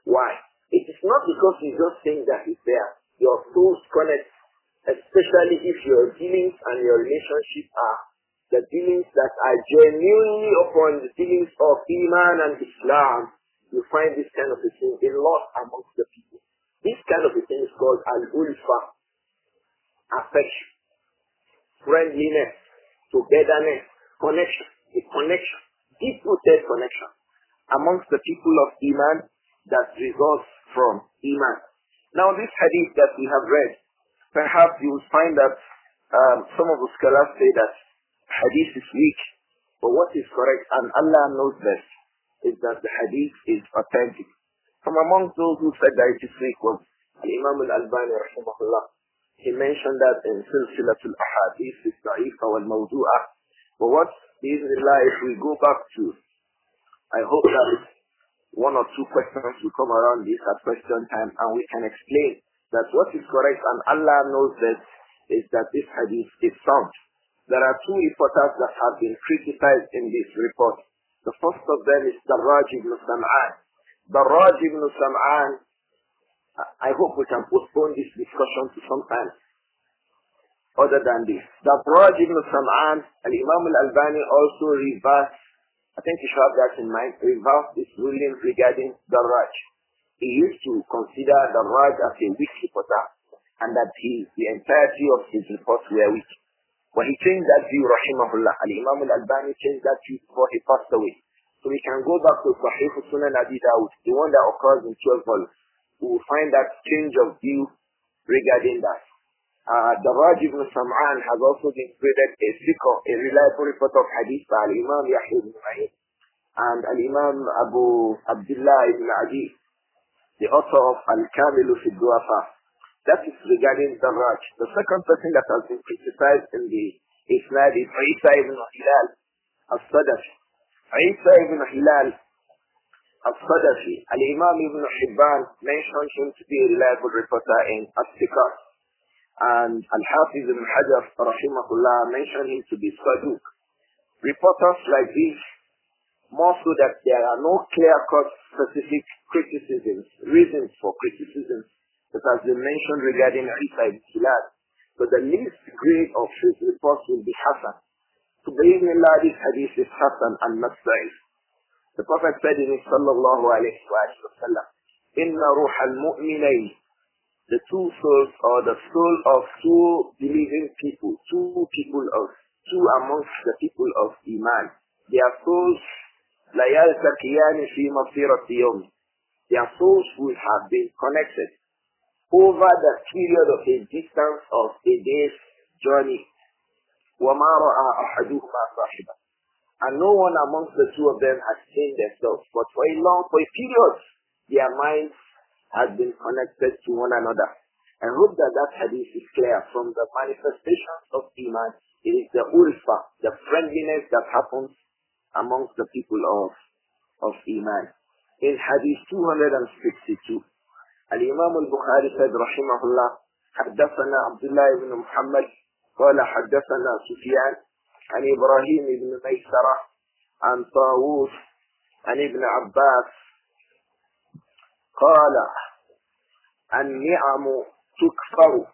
Why? It is not because you just think that he's there. Your souls connect, especially if your dealings and your relationship are the dealings that are genuinely upon the dealings of Iman and Islam. You find this kind of a thing a lot amongst the people. This kind of a thing is called al-ulfa, affection, friendliness, togetherness, connection, a connection, deep-rooted connection amongst the people of Iman that results from Iman. Now this hadith that we have read, perhaps you will find that some of the scholars say that hadith is weak, but what is correct, and Allah knows best, is that the hadith is authentic. From among those who said that it is weak was Al-Imām Al-Albani rahimahullah. He mentioned that in Silsilatul Ahadith al-Da'ifa wal-Mawdu'ah. But what, bismillah, if we go back to, I hope that one or two questions will come around this at question time and we can explain that what is correct and Allah knows that is that this hadith is sound. There are two reporters that have been criticized in this report. The first of them is Darraj ibn Sam'an. Darraj ibn Sam'an, I hope we can postpone this discussion to some time other than this. Darraj ibn Sam'an, Al-Imām Al-Albani also reversed, I think you should have that in mind, reversed this ruling regarding Darraj. He used to consider Darraj as a weak reporter and that the entirety of his reports were weak. But he changed that view, rahimahullah. Al-Imām Al-Albani changed that view before he passed away. So we can go back to Sahih Sunan Abi Dawud, the one that occurs in 12 volumes. We will find that change of view regarding that. Darraj ibn Sam'an has also been graded a thiqah, a reliable report of hadith by Al-Imām Yahya ibn Ma'in and Al-Imām Abu Abdullah ibn Adi, the author of Al-Kamilu fi Du'afa. That is regarding Darraj. The second person that has been criticized in the Isnad is Isa ibn Hilal al-Sadafi. Isa ibn Hilal al-Sadafi. Al-Imām ibn Hibban mentioned him to be a reliable reporter in As-Siqat. And Al-Hafiz ibn Hajar, rahimahullah, mentioned him to be Saduq. Reporters like this, more so that there are no clear-cut specific criticisms, reasons for criticisms, that has been mentioned regarding Isa ibn Hilal. But the least grade of his reports will be Hasan. So Bismillah, this hadith is Hasan and not Sa'id. The Prophet said in it, sallallahu alayhi wa sallam, Inna ruha al-mu'minayn, the two souls or the soul of two believing people, two amongst the people of Iman. Their souls, la yaltaqiyani fi masirati yawm. Their souls will have been connected over the period of a distance of a day's journey. وَمَا رَأَى أَحَدُهُمَا صَاحِبًا. And no one amongst the two of them has seen themselves, but for a period, their minds have been connected to one another. I hope that that hadith is clear. From the manifestations of Iman, it is the ulfa, the friendliness that happens amongst the people of Iman. In hadith 262, Al-Imām Al-Bukhāri said, rahimahullah, حدثنا عبد الله بن محمد قال حدثنا سفيان عن إبراهيم بن ميسرة عن طاووس عن ابن عباس قال النعم تكفر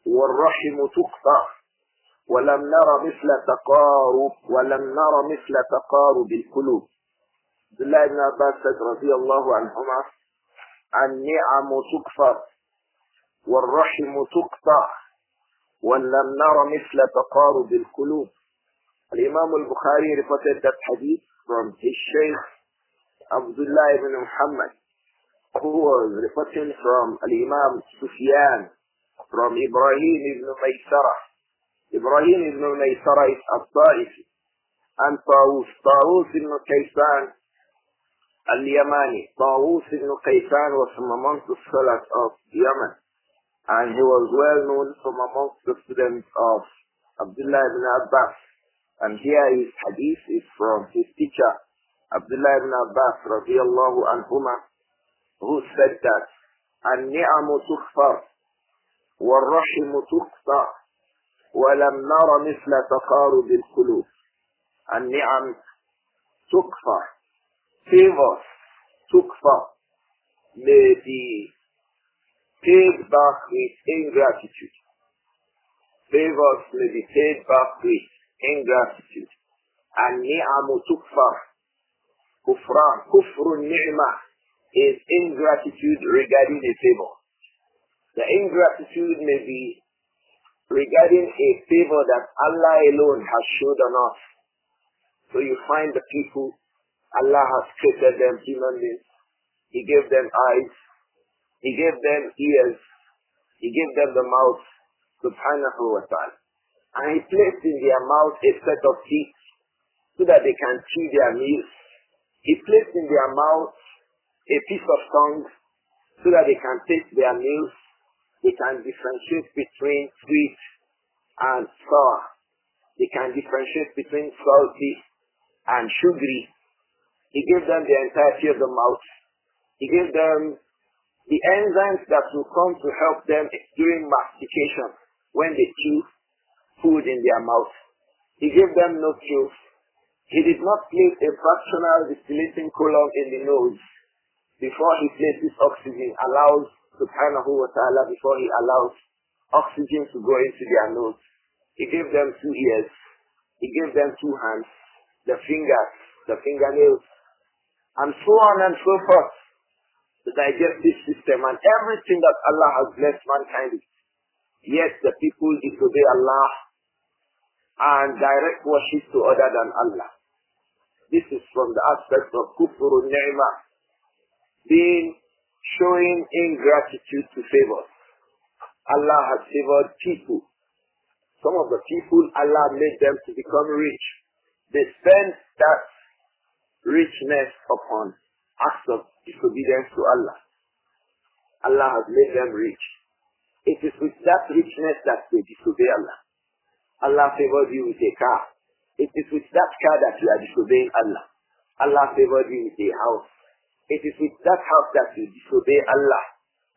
والرحم تقطع ولم نر مثل تقارب القلوب. عبد الله بن عباس said رضي الله عنهما النعم تكفر والرحم تقطع ولم نر مثل تقارب القلوب. Al-Imām Al-Bukhāri reported that hadith from his Shaykh Abdullah ibn Muhammad, who was reporting from Al-Imām Sufyan, from Ibrāhīm ibn Maysara. Ibrāhīm ibn Maysara is Al-Ta'ifi, and Tāwūs ibn Kaysan Al-Yamani. Tāwūs ibn Kaysan was from amongst the scholars of Yemen, and he was well known from amongst the students of Abdullah ibn Abbas. And here his hadith is from his teacher, Abdullah ibn Abbas radiyallahu anhuma, who said that النعم تكفر والرحم تقطع ولم نر مثل تقارب القلوب. النعم تكفر, favors, تكفر, may be paid back with ingratitude. Favors may be paid back with ingratitude. النعم تكفر, كفر النعمة is ingratitude regarding a favor. The ingratitude may be regarding a favor that Allah alone has showed on us. So you find the people, Allah has created them human beings. He gave them eyes, He gave them ears, He gave them the mouth, subhanahu wa ta'ala. And He placed in their mouth a set of teeth so that they can chew their meals. He placed in their mouth a piece of tongue so that they can taste their meals. They can differentiate between sweet and sour. They can differentiate between salty and sugary. He gave them the entirety of the mouth. He gave them the enzymes that will come to help them during mastication when they chew food in their mouth. He gave them nostrils. He did not place a fractional distillating column in the nose before he places oxygen, allows subhanahu wa ta'ala, before he allows oxygen to go into their nose. He gave them 2 ears. He gave them 2 hands, the fingers, the fingernails, and so on and so forth. The digestive system and everything that Allah has blessed mankind with. Yet the people disobey Allah and direct worship to other than Allah. This is from the aspect of kufrun ni'mah, being showing ingratitude to favors. Allah has favored people. Some of the people, Allah made them to become rich. They spend that richness upon acts of disobedience to Allah. Allah has made them rich. It is with that richness that they disobey Allah. Allah favored you with a car. It is with that car that you are disobeying Allah. Allah favored you with a house. It is with that house that you disobey Allah.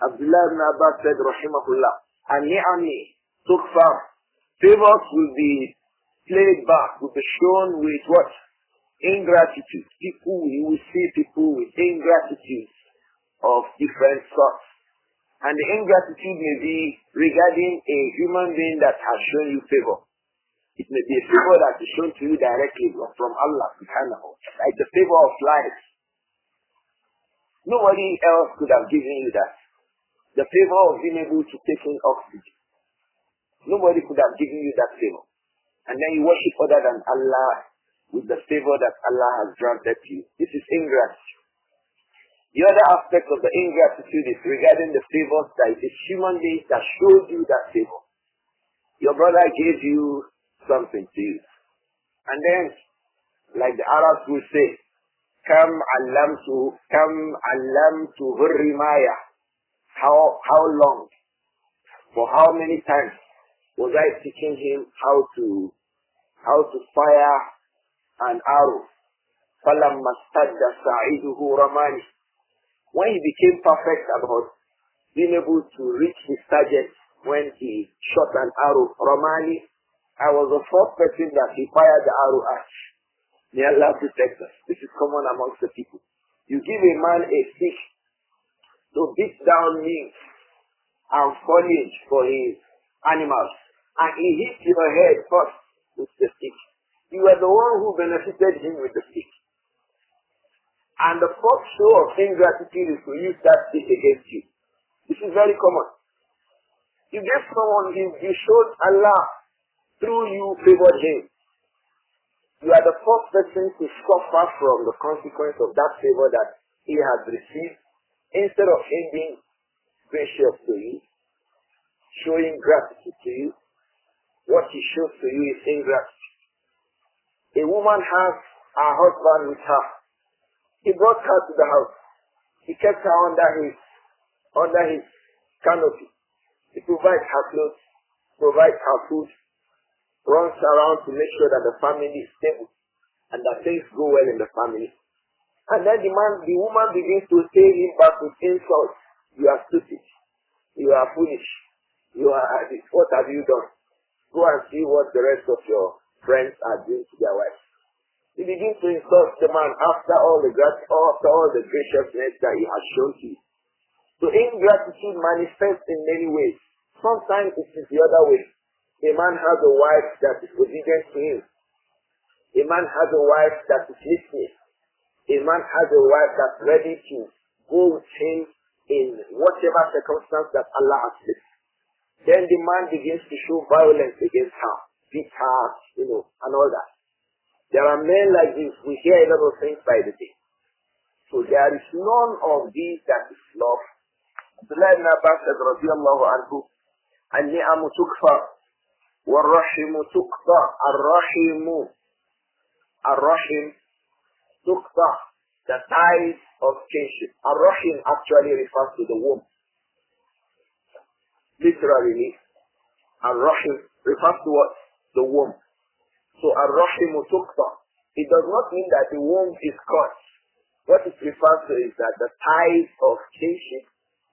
Abdullah ibn Abbas said, rahimahullah, an-ni'ami tukfar. Favors will be played back, will be shown with what? Ingratitude. People, you will see people with ingratitude of different sorts. And the ingratitude may be regarding a human being that has shown you favor. It may be a favor that is shown to you directly from Allah subhanahu, like the favor of life. Nobody else could have given you that. The favor of being able to take in oxygen. Nobody could have given you that favor. And then you worship other than Allah with the favor that Allah has granted to you. This is ingratitude. The other aspect of the ingratitude is regarding the favors that it is human beings that showed you that favor. Your brother gave you something to use. And then, like the Arabs will say, Kam allamtu hurrimaya. How long? For how many times was I teaching him how to fire an arrow? فَلَمَّا اسْتَدَّ سَعِيدُهُ رَمَانِ. When he became perfect about being able to reach his target when he shot an arrow, Ramani, I was the first person that he fired the arrow at. May Allah protect us. This is common amongst the people. You give a man a stick to beat down meat and foliage for his animals, and he hits your head first with the stick. You are the one who benefited him with the stick. And the first show of ingratitude is to use that stick against you. This is very common. You gave someone, you showed Allah, through you favored him. You are the first person to suffer from the consequence of that favor that he has received, instead of him being gracious to you, showing gratitude to you. What he shows to you is ingratitude. A woman has her husband with her. He brought her to the house. He kept her under his canopy. He provides her clothes, provides her food, runs around to make sure that the family is stable and that things go well in the family. And then the woman begins to say him back with insults. You are stupid. You are foolish. You are this. What have you done? Go and see what the rest of your friends are doing to their wives. He begins to insult the man after all the graciousness that he has shown to you. So ingratitude manifests in many ways. Sometimes it is the other way. A man has a wife that is obedient to him. A man has a wife that is listening. A man has a wife that's ready to go with him in whatever circumstance that Allah has placed. Then the man begins to show violence against her, beat her, and all that. There are men like this. We hear a lot of things by the day. So there is none of these that is love. Abdullah ibn Abbas said, radiyallahu anhu, an-ni'amu tukfa, wal-rahimu tukfa, ar-rahim tukfa, the ties of kinship. Ar-rahim actually refers to the womb. literally, Ar-Rahim refers to what? The womb. So Ar-Rahimu tuqta. It does not mean that the womb is cut. What it refers to is that the ties of kinship,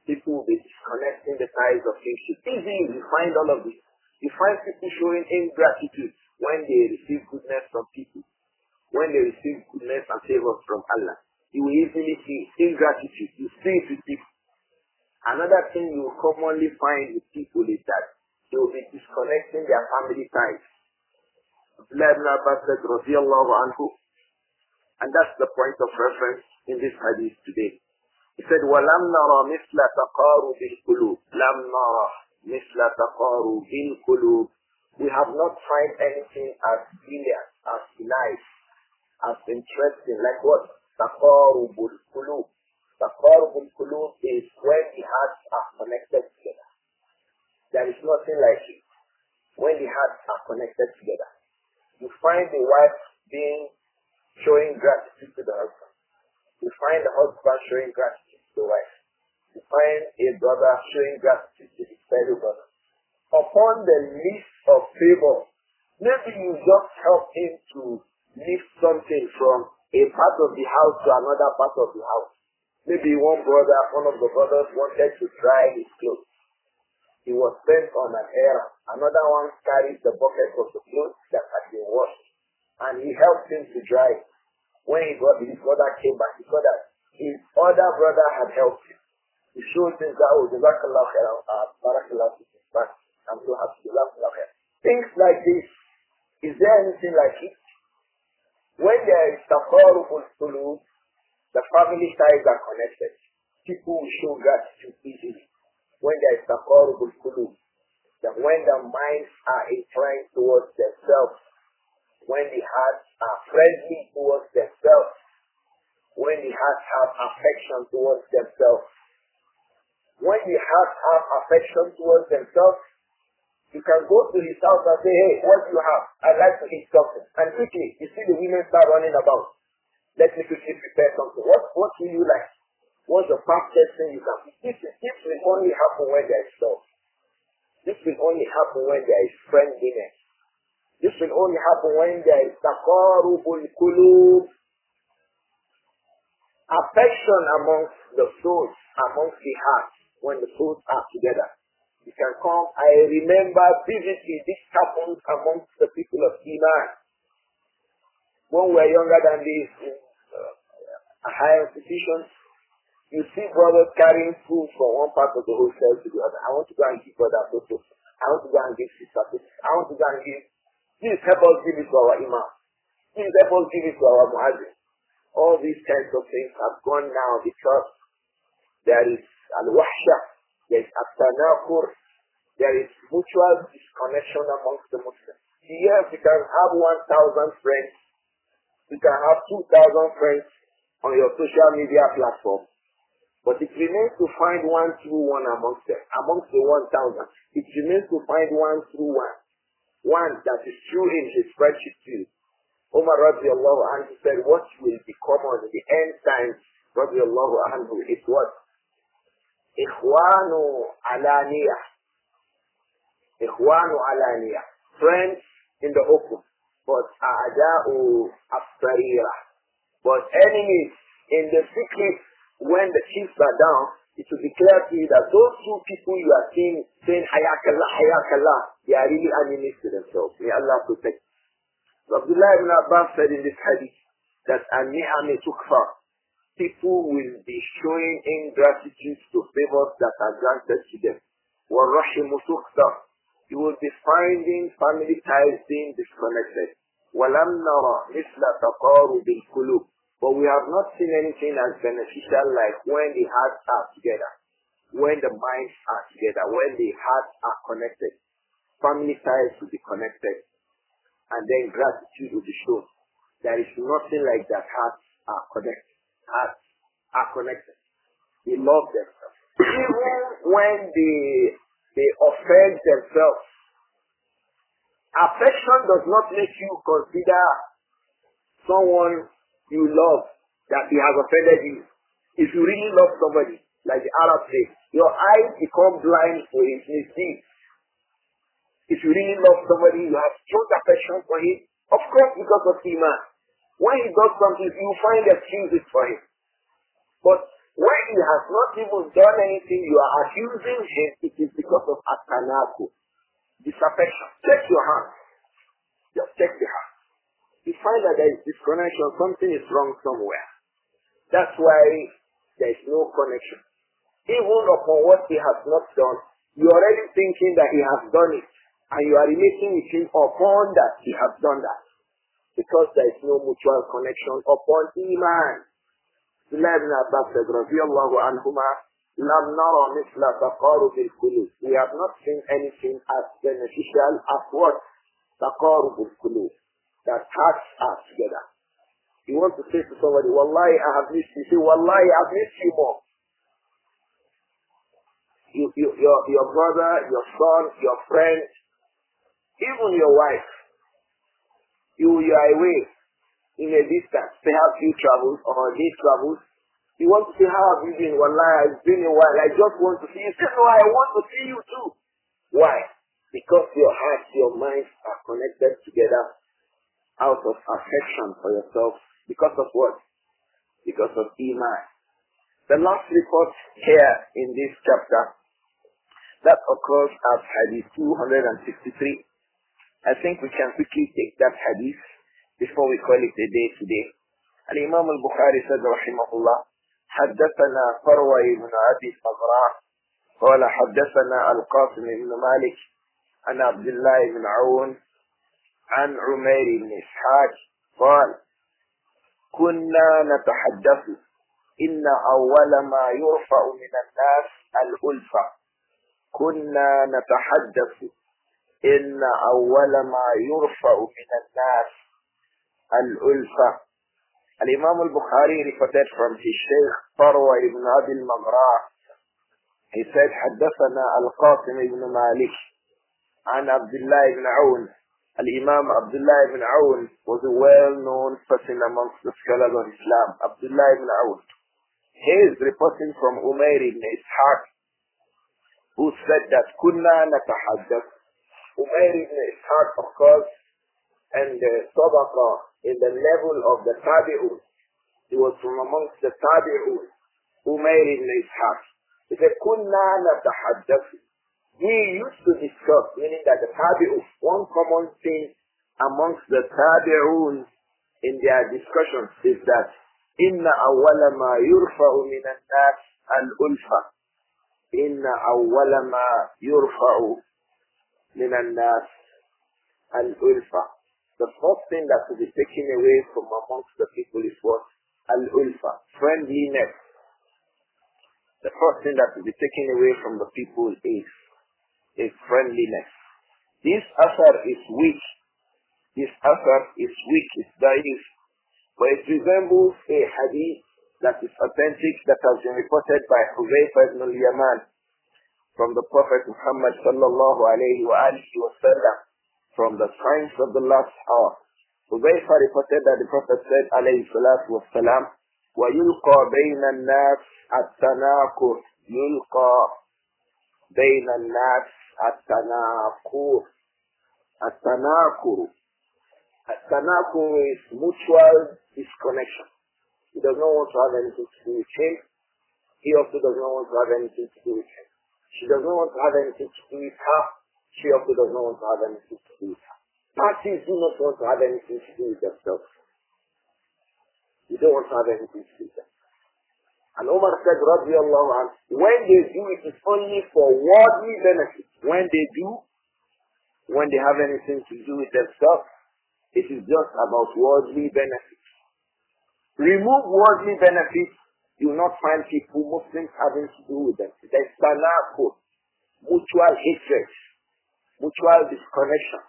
people will be disconnecting the ties of kinship. Easily, you find all of this. You find people showing ingratitude when they receive goodness from people. When they receive goodness and favors from Allah. You will easily see ingratitude. You see it with people. Another thing you will commonly find with people is that they will be disconnecting their family ties. Abdullah ibn Abbas said, radiyallahu anhu, and that's the point of reference in this hadith today. He said, وَلَمْ نَرَى مِثْلَ تَقَارُبِ الْقُلُوبِ لَمْ نَرَى مِثْلَ تَقَارُبِ الْقُلُوبِ. We have not found anything as brilliant, as nice, as interesting, like what? تَقَارُبُ الْقُلُوبِ. تَقَارُبُ الْقُلُوبِ is when the hearts are connected together. There is nothing like it. When the hearts are connected together. You find the wife showing gratitude to the husband. You find the husband showing gratitude to the wife. You find a brother showing gratitude to his fellow brother. Upon the list of favors, maybe you just help him to lift something from a part of the house to another part of the house. Maybe one of the brothers wanted to dry his clothes. He was sent on an errand. Another one carried the bucket of the clothes that had been washed. And he helped him to dry it. When his brother came back, he saw that his other brother had helped him. He showed him that, oh, Jazakallah khairan, Barakallah, I'm so happy, Jazakallah khairan. Things like this, is there anything like it? When there is taqarubul qulub, the family ties are connected. People will show gratitude easily. When there is taqarubul qulub, that when the minds are inclined towards themselves, when the hearts are friendly towards themselves, when the hearts have affection towards themselves, when the hearts have affection towards themselves, you can go to his house and say, hey, what do you have? I'd like to eat something. And quickly, you see the women start running about. Let me quickly prepare something. What will you like? What's the fastest thing you can do? This will only happen when there is love. This will only happen when there is friendliness. This will only happen when there is taqarubul qulub. Affection amongst the souls, amongst the hearts, when the souls are together. You can come, I remember vividly this happened amongst the people of Iman. When we were younger than this, in higher institutions, you see brothers carrying food from one part of the hostel to the other. I want to go and give brother photo. I want to go and give sister photo. I want to go and give. Please help us give it to our Imam. Please help us give it to our Muazzin. All these kinds of things have gone now because there is al-wahsha, there is at-tanakur, there is mutual disconnection amongst the Muslims. Yes, you can have 1,000 friends. You can have 2,000 friends on your social media platform. But it remains to find one true one amongst them. Amongst the 1,000, it remains to find one true one. One that is true in his friendship to you. Umar radiallahu anhu said, what will be common in the end times, radiallahu anhu, is what? Ikhwanu alaniyah. Ikhwanu alaniyah. Friends in the open. But a'da'u aftarira. But enemies in the secret. When the chiefs are down, it will be clear to you that those two people you are seeing saying hayakallah, hayakallah, they are really enemies to themselves. May Allah protect. So Abdullah ibn Abbas said in this hadith that an-ni'ami tukfa. People will be showing ingratitude to favors that are granted to them. Wa-rahimu tuqta. You will be finding family ties being disconnected. وَلَمْ نَرَى مِثْلَ تَقَارُبِ الْقُلُوبِ. But we have not seen anything as beneficial like when the hearts are together, when the minds are together, when the hearts are connected. Family ties will be connected, and then gratitude will be shown. There is nothing like that. Hearts are connected. Hearts are connected. They love themselves. Even when they offend themselves, affection does not make you consider someone you love that he has offended you. If you really love somebody, Like the Arabs say, your eyes become blind for his misdeeds. If you really love somebody, you have strong affection for him, of course because of Iman. When he does something, you find excuses for him. But when he has not even done anything, you are accusing him, it is because of atanaku, disaffection. Check your heart. Just check the heart. You find that there is disconnection, something is wrong somewhere. That's why there is no connection. Even upon what he has not done, you are already thinking that he has done it. And you are relating with him upon that he has done that. Because there is no mutual connection upon Iman. Abdullah ibn Abbas said, radiyallahu anhuma, lam nara misla taqarub al-qulub. We have not seen anything as beneficial as what? Taqarub al-qulub. That hearts are together. You want to say to somebody, wallahi, I have missed you. Say, wallahi, I have missed you more. Your brother, your son, your friend, even your wife, you are away in a distance. Perhaps you travel or he travels. You want to say, how have you been? Wallahi, it's been a while. I just want to see you. Say, no, I want to see you too. Why? Because your heart, your minds are connected together out of affection for yourself. Because of what? Because of Iman. The last report here in this chapter, that occurs as Hadith 263. I think we can quickly take that Hadith before we call it a day today. Al-Imām Al-Bukhāri said, rahimahullah, حدثنا فروة بن أبي صغراء قال حدثنا القاسم بن مالك عن عبد الله بن عون عن عمير بن إسحاق قال كنا نتحدث إن أول ما يرفع من الناس الألفة. كنا نتحدث إن أول ما يرفع من الناس الألفة. Al-Imām Al-Bukhāri reported from his Shaykh Farwa ibn Abi al-Maghra. He said, حدثنا القاسم ibn Malik عن Abdullah ibn Awn. Al-Imām Abdullah ibn Awn was a well-known person amongst the scholars of Islam. Abdullah ibn Awn. He is reporting from Umayr ibn Ishaq, who said that كنا نتحدث. Umayr ibn Ishaq, of course, and Sabaqa, in the level of the Tabi'un. He was from amongst the Tabi'un. Umayr ibn Ishaq. He said, كنا نتحدث. We used to discuss, meaning that the Tabi'un, one common thing amongst the Tabi'un in their discussions is that إن أول ما يرفع من الناس الألفة. إن أول ما يرفع من الناس الألفة. The first thing that will be taken away from amongst the people is what? Al-Ulfa, friendliness. The first thing that will be taken away from the people is friendliness. This asar is weak. This asar is weak, it's daif. But it resembles a hadith that is authentic that has been reported by Hudhayfah ibn al-Yaman from the Prophet Muhammad sallallahu alayhi wa alihi wa sallam, from the signs of the last hour. Hudhayfah reported that the Prophet said alayhi salatu wa salam, وَيُلْقَى بَيْنَ النَّاسِ التَّنَاكُرُ. يُلْقَى بَيْنَ النَّاسِ التَّنَاكُرُ. التَّنَاكُرُ. التَّنَاكُرُ is mutual disconnection. He does not want to have anything to do with him. He also does not want to have anything to do with him. She does not want to have anything to do with her. She also does not want to have anything to do with her. Parties do not want to have anything to do with themselves. You don't want to have anything to do with them. And Umar said, radiyallahu anhu, when they do it is only for worldly benefits. When they have anything to do with themselves, it is just about worldly benefits. Remove worldly benefits, you will not find people, Muslims, having to do with them. There is tanaqud, mutual hatred, mutual disconnection.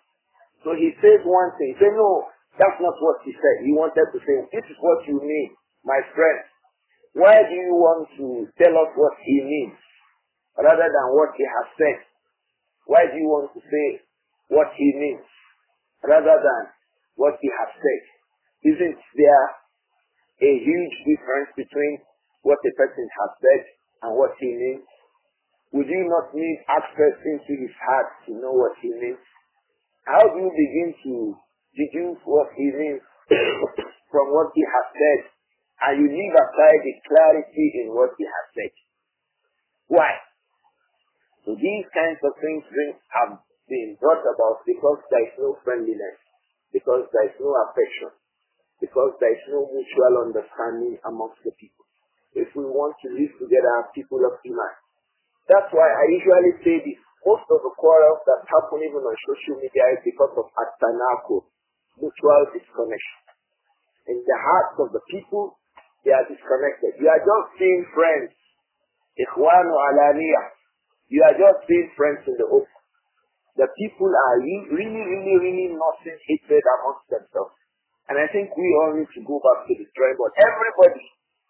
So he says one thing. He said, no, that's not what he said. He wanted to say, this is what you mean, my friend. Why do you want to tell us what he means rather than what he has said? Why do you want to say what he means rather than what he has said? Isn't there a huge difference between what a person has said and what he means? Would you not need access into his heart to know what he means? How do you begin to deduce what he means from what he has said, and you leave aside the clarity in what he has said? Why? So these kinds of things have been brought about because there is no friendliness, because there is no affection, because there is no mutual understanding amongst the people. If we want to live together as people of Iman. That's why I usually say this. Most of the quarrels that happen even on social media is because of at-tanāqud, mutual disconnection. In the hearts of the people, they are disconnected. You are just seeing friends. Ikhwanu alaniyah. You are just seeing friends in the open. The people are really nursing hatred amongst themselves. And I think we all need to go back to the drawing board. Everybody,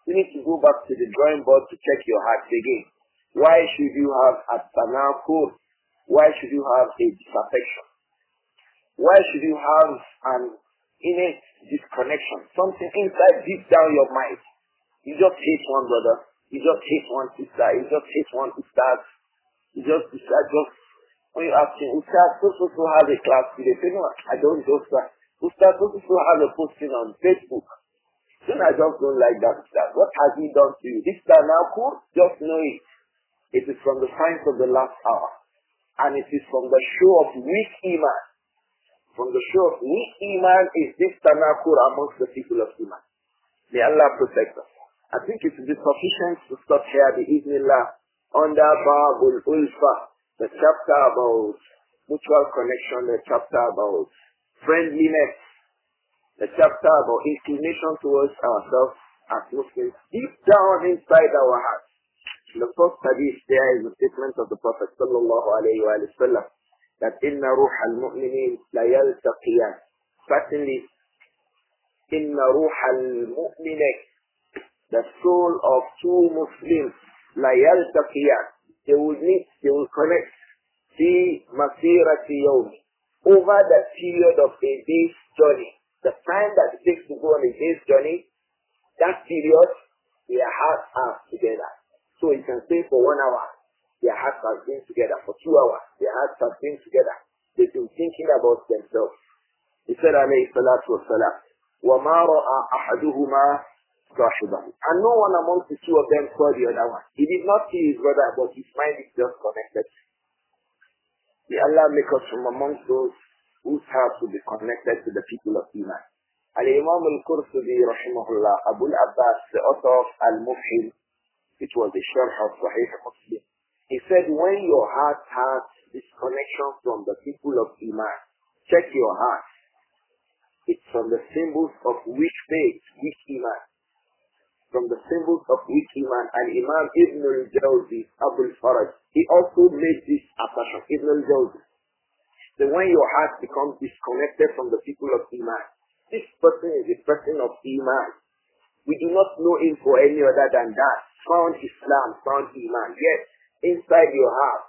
you need to go back to the drawing board to check your hearts again. Why should you have at-tanāqud? Why should you have a disaffection? Why should you have an innate disconnection? Something inside deep down your mind. You just hate one brother. You just hate one sister. You just hate one ustaz. You just decide when you ask him, ustaz, so has a class today. Say, no, I don't do that. Ustaz, so has a posting on Facebook. Then I just don't like that ustaz. What has he done to you? This tanāqud, just know it. It is from the signs of the last hour. And it is from the show of weak Iman. From the show of weak Iman is this tanāqud amongst the people of Iman. May Allah protect us. I think it will be sufficient to stop here, bi-idhnillah, under Babul Ulfa, the chapter about mutual connection, the chapter about friendliness, the chapter about inclination towards ourselves as Muslims, deep down inside our hearts. The first hadith there is a statement of the Prophet sallallahu alayhi wa sallam that inna ruha al-mu'minin la yaltaqiyan. Certainly, inna ruha al-mu'minin, the soul of two Muslims, la yaltaqiyan. They will meet, they will connect. Fi masirati yawmi. Over the period of a day's journey. The time that it takes to go on a day's journey, that period, their hearts are together. So you can say for 1 hour, their hearts have been together. For 2 hours, their hearts have been together. They've been thinking about themselves. He said, alayhi salatu wasalam, وَمَا رَأَى أَحَدُهُمَا صَاحِبَهُ. And no one amongst the two of them saw the other one. He did not see his brother, but his mind is just connected. May Allah make us from amongst those whose hearts will be connected to the people of Iman. Al-Imām Al-Qurtubi, rahimahullah, Abul-Abbas, the author of Al-Mufhim, it was a sharh of Sahih Muslim. He said, when your heart has this connection from the people of Iman, check your heart. It's from the symbols of weak faith, weak Iman. From the symbols of weak Iman. And Imam Ibn al-Jawzi, Abul-Faraj, he also made this assertion, Ibn al-Jawzi. So when your heart becomes disconnected from the people of Iman, this person is a person of Iman. We do not know him for any other than that. Found Islam, found Iman. Yes, inside your heart,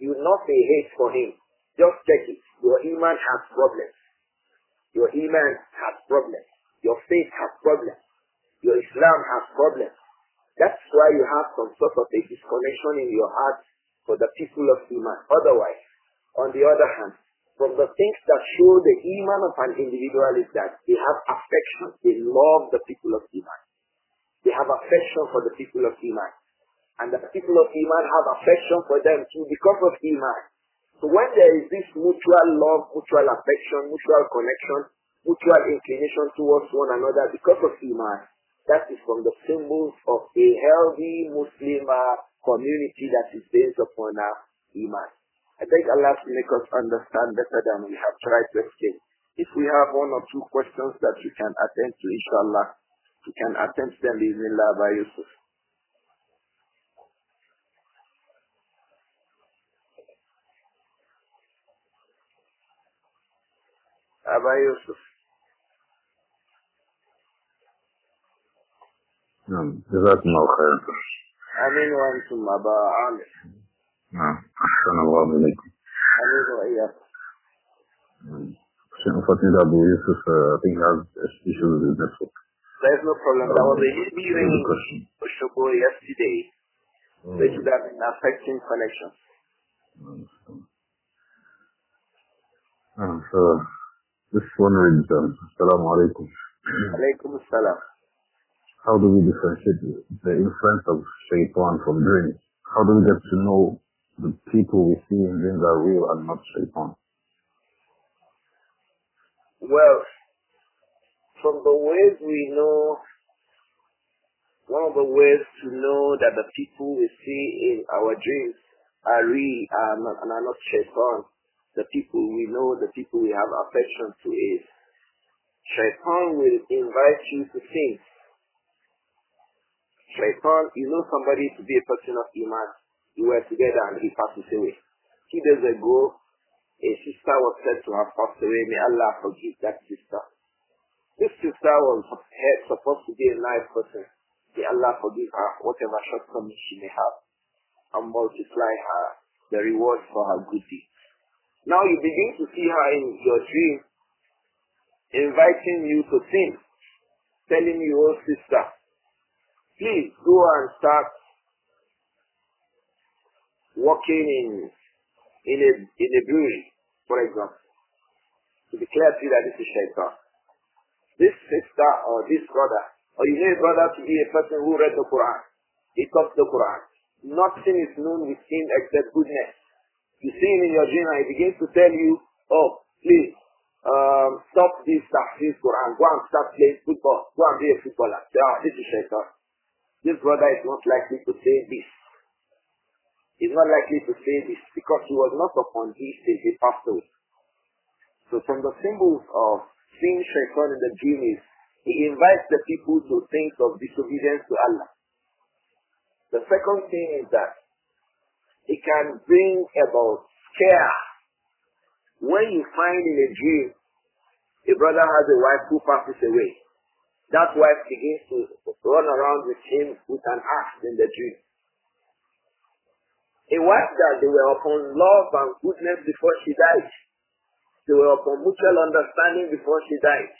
you will not say hate for him. Just check it. Your Iman has problems. Your Iman has problems. Your faith has problems. Your Islam has problems. That's why you have some sort of a disconnection in your heart for the people of Iman. Otherwise, on the other hand, from the things that show the Iman of an individual is that they have affection. They love the people of Iman. They have affection for the people of Iman. And the people of Iman have affection for them too because of Iman. So when there is this mutual love, mutual affection, mutual connection, mutual inclination towards one another because of Iman, that is from the symbols of a healthy Muslim community that is based upon Iman. I beg Allah to make us understand better than we have tried to explain. If we have 1 or 2 questions that we can attend to, inshallah, we can attend to them bismillah by Yusuf. Aba Yusuf. جزاكم الله خيرا. آمين وأنتم أبا عامر. نعم أحسن الله إليكم. آمين وإياكم. Unfortunately, Abu Yusuf, I think has issues with network. There is no problem. There was a heavy rain in Oshobo yesterday. They should have been affecting connections. So, this one reads, Assalamu alaikum. Alaykum assalam. How do we differentiate the influence of shaitan from dreams? How do we get to know the people we see in dreams are real and not shaitan? Well, from the ways we know, one of the ways to know that the people we see in our dreams are real and are not shaitan, the people we know, the people we have affection to, is shaitan will invite you to things. Shaitan, you know somebody to be a person of Iman. You were together and he passes away. 2 days ago, a sister was said to have passed away. May Allah forgive that sister. This sister was supposed to be a nice person. May Allah forgive her whatever shortcomings she may have and multiply her the reward for her good deeds. Now you begin to see her in your dream, inviting you to sin, telling you, oh sister, please go and start working in a brewery, for example. To be clear to you that this is shaitan. This sister or this brother, or you know a brother to be a person who read the Quran. He talks the Quran. Nothing is known with him except goodness. You see him in your dream and he begins to tell you, oh, please, stop this tahfiz Quran. Go and start playing football. Go and be a footballer. This is shaitan. This brother is not likely to say this. He's not likely to say this because he was not upon his stage. He passed away. So from the symbols of seeing shaitan in the dream is he invites the people to things of disobedience to Allah. The second thing is that it can bring about scare. When you find in a dream a brother has a wife who passes away, that wife begins to run around with him with an axe in the dream. A wife that they were upon love and goodness before she died. They were upon mutual understanding before she died.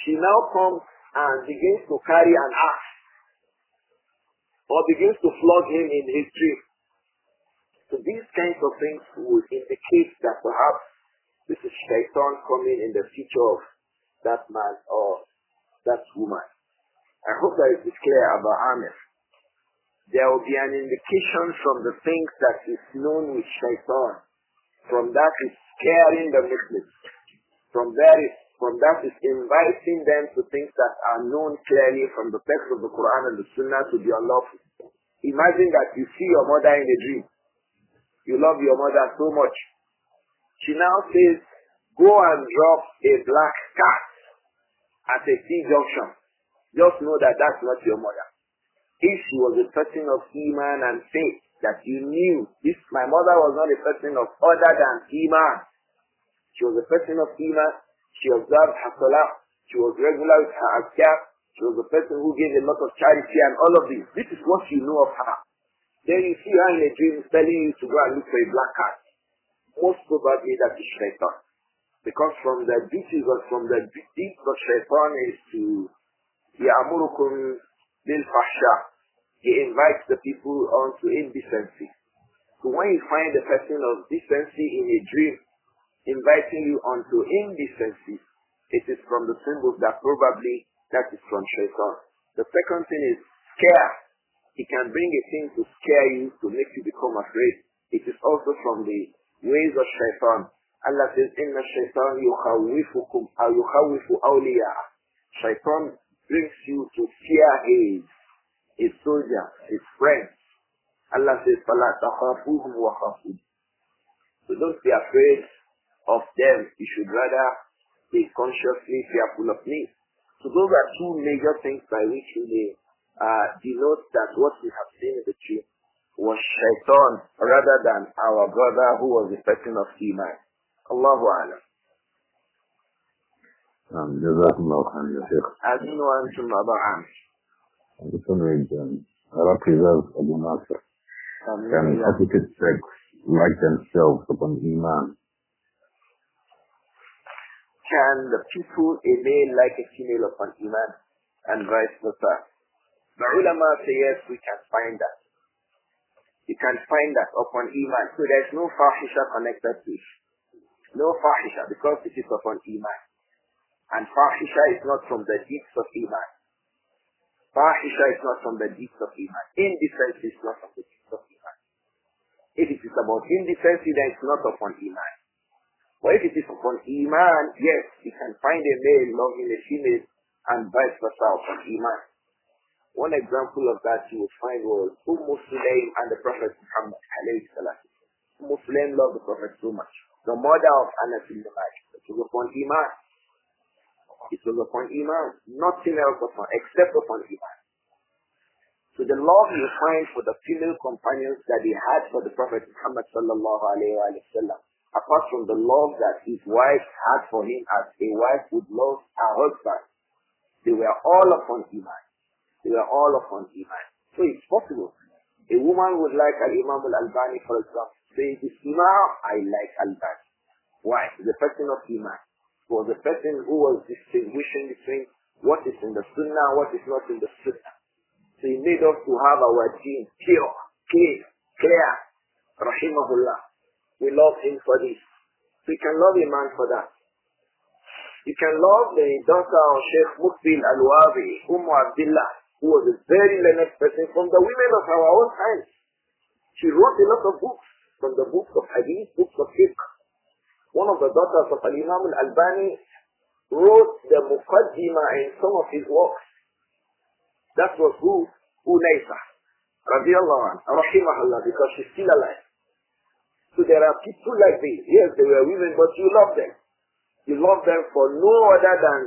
She now comes and begins to carry an axe or begins to flog him in his dream. So these kinds of things would indicate that perhaps this is shaitan coming in the future of that man or that woman. I hope that it is clear about Amir. There will be an indication from the things that is known with shaitan. From that is scaring the Muslims. From that is inviting them to things that are known clearly from the text of the Quran and the Sunnah to be unlawful. Imagine that you see your mother in a dream. You love your mother so much. She now says, go and drop a black cat at a T-junction. Just know that that's not your mother. If she was a person of Iman and faith, that you knew, this my mother was not a person of other than Iman. She was a person of Iman. She observed her salah. She was regular with her azkar. She was a person who gave a lot of charity and all of this. This is what you know of her. Then you see her in a dream telling you to go and look for a black cat. Most probably that is shaitan. Because from the duties or from the deeds of shaitan is to يَأْمُرُكُمْ بِالْفَحْشَةِ. He invites the people onto indecency. So when you find a person of decency in a dream inviting you onto indecency, it is from the symbols that probably that is from shaitan. The second thing is scare. He can bring a thing to scare you, to make you become afraid. It is also from the ways of shaitan. Allah says, إِنَّ الشَّيْطَانِ يُخَوِّفُكُمْ أَوْ يُخَوِّفُ أَوْلِيَاءَ. Shaitan brings you to fear his soldiers, his friends. Allah says, فَلَا تَخَافُوهُمْ وَخَافُونِ. So don't be afraid of them. You should rather be consciously fearful of me. So those are two major things by which we may denote that what we have seen in the dream was shaitan rather than our brother who was a person of Iman. Allahu A'lam. جزاكم الله خيرا يا شيخ. أذن وأنتم أبا عامر. This one reads, Allah preserves Abu Nāsir. Can opposite sex like themselves upon Iman? Can the people, a male like a female upon Iman and vice versa? The ulama say yes, we can find that. You can find that upon Iman. So there is no fahisha connected to it. No fahisha, because it is upon Iman. And fahisha is not from the deeds of Iman. Fahisha is not from the deeds of Iman. Indecency is not from the deeds of Iman. If it is about indecency, then it's not upon Iman. But if it is upon Iman, yes, you can find a male loving a female and vice versa upon Iman. One example of that you would find was Sulaim and the Prophet Muhammad alayhi salatu. Sulaim loved the Prophet so much. The mother of Anas ibn Malik. It was upon Iman. It was upon Iman. Nothing else upon, except upon Iman. So the love you find for the female companions that he had for the Prophet Muhammad sallallahu alayhi wa sallam, apart from the love that his wife had for him as a wife would love her husband, they were all upon Iman. They were all upon Iman. So it's possible. A woman would like Al-Imām Al-Albani, for example, say, this Imam, I like Albani. Why? The person of Iman. For the person who was distinguishing between what is in the Sunnah and what is not in the Sunnah. So he made us to have our deen pure, clear. Rahimahullah. We love him for this. So you can love a man for that. You can love the daughter of Shaykh Muqbil Al-Wabi, Abdullah, who was a very learned person from the women of our own times. She wrote a lot of books, from the books of Hadith, books of Fiqh. One of the daughters of Al-Imām Al-Albani wrote the Muqaddimah in some of his works. That was who? Unaysa, radiyallahu anha, rahimahullah, because she's still alive. So there are people like this. Yes, they were women, but you love them. You love them for no other than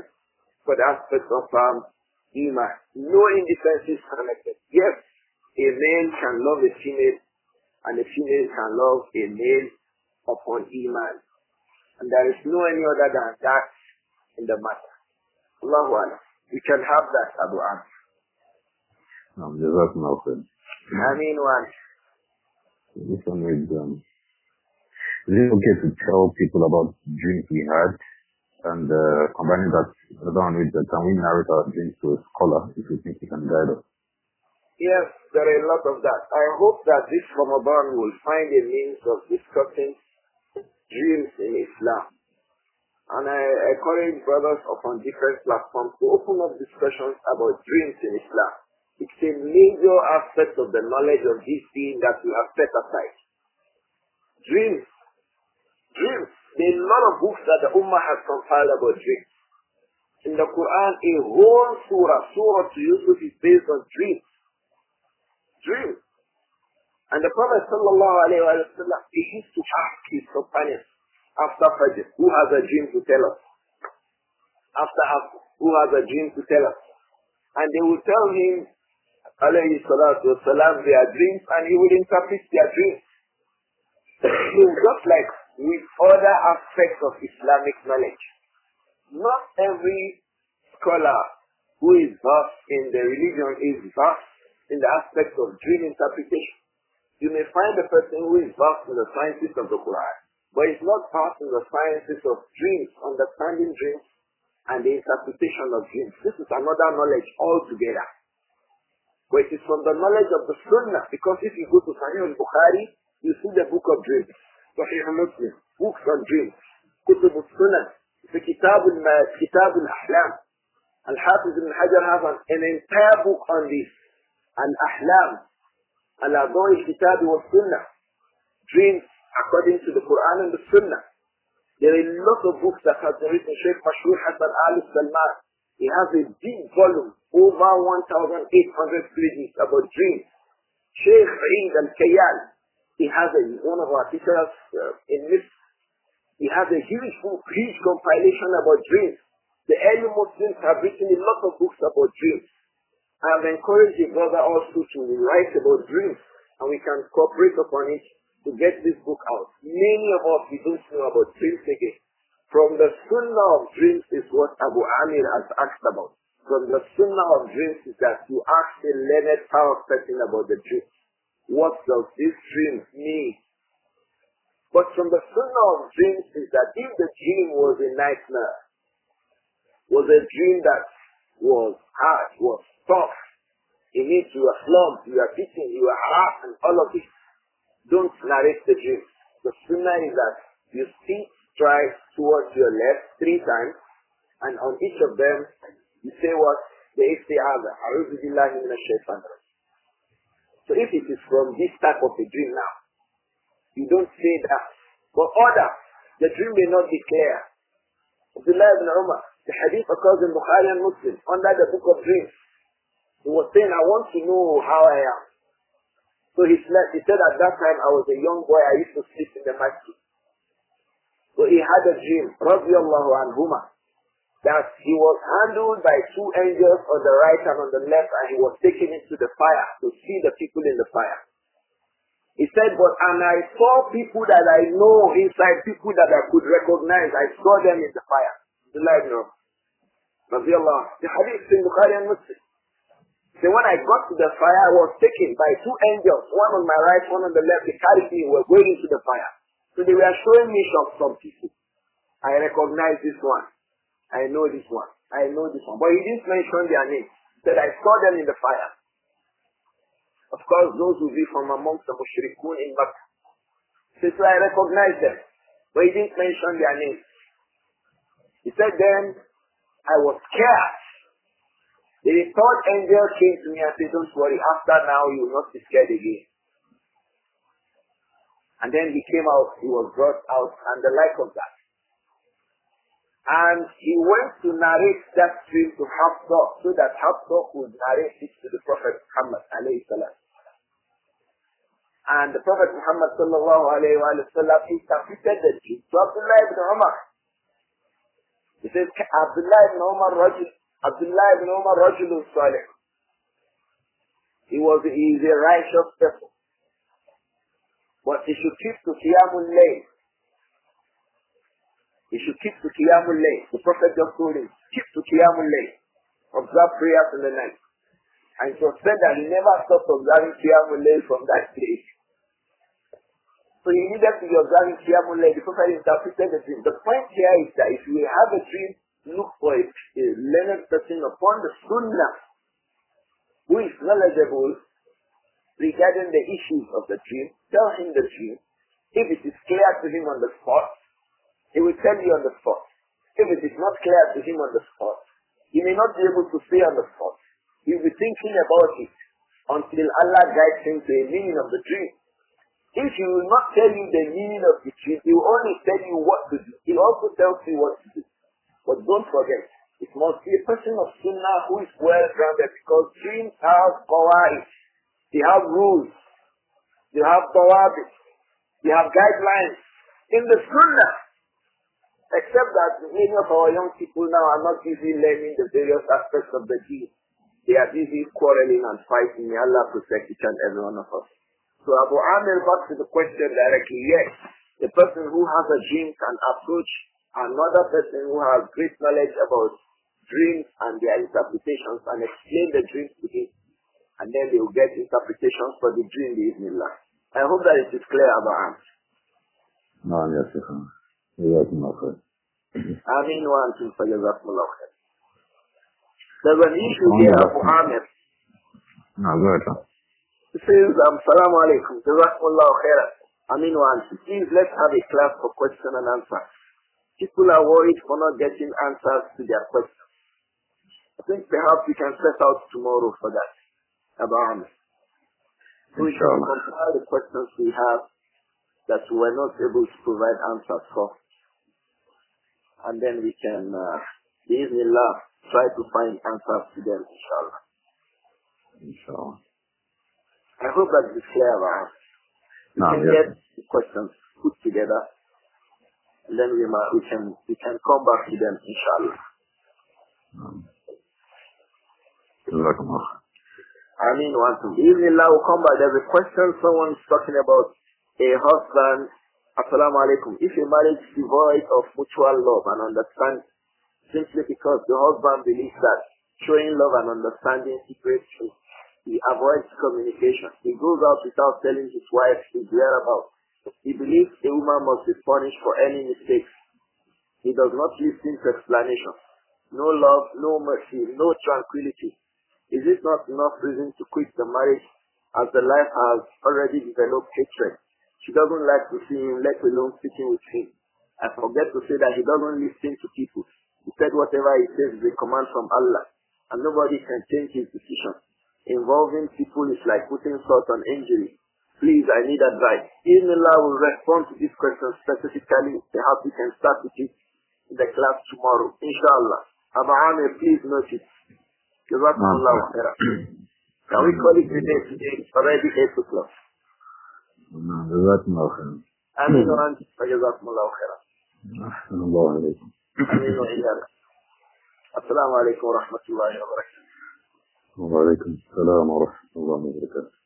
for the aspect of Iman. No indecency is connected. Yes, a male can love a female, and a female can love a male upon Iman. And there is no any other than that in the matter. Allahu Akbar. We can have that, Abu Amr. I mean one. This one is, is it okay to tell people about dreams we had and combining that other one with can we narrate our dreams to a scholar if you think he can guide us? Yes, there are a lot of that. I hope that this Ramadan will find a means of discussing dreams in Islam. And I encourage brothers upon different platforms to open up discussions about dreams in Islam. It's a major aspect of the knowledge of this deen that we have set aside. Dreams. Dreams. There are a lot of books that the Ummah has compiled about dreams. In the Quran, a whole surah to Yusuf is based on dreams. Dreams. And the Prophet sallallahu alayhi wa sallam, he used to ask his companions after Fajr, who has a dream to tell us? After Asr, who has a dream to tell us? And they would tell him, alayhi salatu wasalam, their dreams, and he would interpret their dreams. So just like with other aspects of Islamic knowledge, not every scholar who is versed in the religion is versed in the aspect of dream interpretation. You may find a person who is versed in the sciences of the Quran, but is not versed in the sciences of dreams, understanding dreams, and the interpretation of dreams. This is another knowledge altogether. But it is from the knowledge of the Sunnah, because if you go to Sahih Al-Bukhāri, you see the book of dreams. Sahih Muslim, books on dreams. Kutub al-Sunnah, the Kitab al-Ahlam. Al-Hafiz ibn Hajar has an entire book on this. Al-Ahlam. Al-Adab Al-Kitab wa-Sunnah. Dreams according to the Quran and the Sunnah. There are a lot of books that have been written. Shaykh Mashhur Hassan al-Salman, he has a big volume, over 1,800 pages about dreams. Shaykh Eid al-Kayyal, he has one of our teachers in this. He has a huge book, huge compilation about dreams. The early Muslims have written a lot of books about dreams. I have encouraged the brother also to write about dreams, and we can cooperate upon it to get this book out. Many of us, we don't know about dreams again. From the Sunnah of dreams is what Abu Amir has asked about. From the Sunnah of dreams is that you ask a learned power person about the dream. What does this dream mean? But from the Sunnah of dreams is that if the dream was a nightmare, was a dream that was hard, was tough, in it you were slumped, you were beaten, you were harassed, and all of this, don't narrate the dream. The sunnah is that you speak straight towards your left 3 times, and on each of them, you say what? The isti'adha. A'udhu billahi minash shaitanir rajim. So if it is from this type of a dream now, you don't say that. But other, the dream may not be clear. Abdullah ibn Umar, the hadith occurs in Bukhari and Muslim, under the book of dreams. He was saying, I want to know how I am. So he said at that time, I was a young boy, I used to sleep in the masjid. So he had a dream, radiyallahu anhuma, that he was handled by 2 angels on the right and on the left, and he was taken into the fire to see the people in the fire. He said, and I saw people that I know inside, people that I could recognize. I saw them in the fire. The hadith in Bukhari and Muslim. So when I got to the fire, I was taken by 2 angels, one on my right, one on the left. They carried me, were going into the fire. So they were showing me some people. I recognize this one. I know this one. I know this one. But he didn't mention their name. He said, I saw them in the fire. Of course, those will be from amongst the mushrikun in Makkah. So I recognize them. But he didn't mention their names. He said then, I was scared. The 3rd angel came to me and said, don't worry, after now you will not be scared again. And then he came out, he was brought out, and the like of that. And he went to narrate that dream to Hafsa, so that Hafsa would narrate it to the Prophet Muhammad alayhi salam. And the Prophet Muhammad sallallahu alayhi wa sallam interpreted the dream to Abdullah ibn Umar. He says, Abdullah ibn Umar rajulun salih. He is a righteous person. But he should keep to Qiyamul Layl. He should keep to Qiyamul Layl. The Prophet just told him, keep to Qiyamul Layl. Observe prayers in the night. And it was said that he never stopped observing Qiyamul Layl from that day. So he needed to be observing Qiyamul Layl. The Prophet interpreted the dream. The point here is that if you have a dream, look for a learned person upon the Sunnah who is knowledgeable regarding the issues of the dream. Tell him the dream. If it is clear to him on the spot, he will tell you on the spot. If it is not clear to him on the spot, he may not be able to say on the spot. He will be thinking about it until Allah guides him to a meaning of the dream. If he will not tell you the meaning of the dream, he will only tell you what to do. He also tells you what to do. But don't forget, it must be a person of Sunnah who is well grounded, because dreams have qawaid. They have rules. They have tawabit. They have guidelines in the Sunnah. Except that many of our young people now are not busy learning the various aspects of the deen. They are busy quarreling and fighting. May Allah protect each and every one of us. So Abu Amir, back to the question directly, yes, the person who has a dream can approach another person who has great knowledge about dreams and their interpretations and explain the dreams to him. And then they will get interpretations for the dream, bismillah. I hope that it is clear, Abu Amir. No, yes, sir. Amin wa antum fa jazakumullah khair. There's an issue here, Abu Amir. No, go ahead. It says, Assalamu alaikum, jazakumullah khairan. Amin wa antum. Please, let's have a class for question and answer. People are worried for not getting answers to their questions. I think perhaps we can set out tomorrow for that, Abu Amir. So we shall compile the questions we have that we were not able to provide answers for. And then we can, bismillah, try to find answers to them, inshallah. Inshallah. I hope that is clear, Abraham. We can get the questions put together, and then we can come back to them, inshallah. I mean, bismillah, we'll come back. There's a question someone's talking about a husband. Assalamu alaikum. If a marriage is devoid of mutual love and understanding, simply because the husband believes that showing love and understanding separates him, he avoids communication. He goes out without telling his wife his whereabouts. He believes a woman must be punished for any mistakes. He does not listen to explanations. No love, no mercy, no tranquility. Is it not enough reason to quit the marriage, as the life has already developed hatred? She doesn't like to see him, let alone speaking with him. I forget to say that he doesn't listen to people. He said whatever he says is a command from Allah, and nobody can change his decision. Involving people is like putting salt on injury. Please, I need advice. Even Allah will respond to this question specifically. Perhaps we can start with it in the class tomorrow. Inshallah. Abu Amir, please note it. Jazakumullahu khairan. Can we call it today? It's already 8 o'clock. جزاكم الله خيرا. آمين وأنت فجزاكم الله خيرا. أحسن الله عليكم. آمين وإياك. السلام عليكم ورحمة الله وبركاته. وعليكم السلام ورحمة الله وبركاته.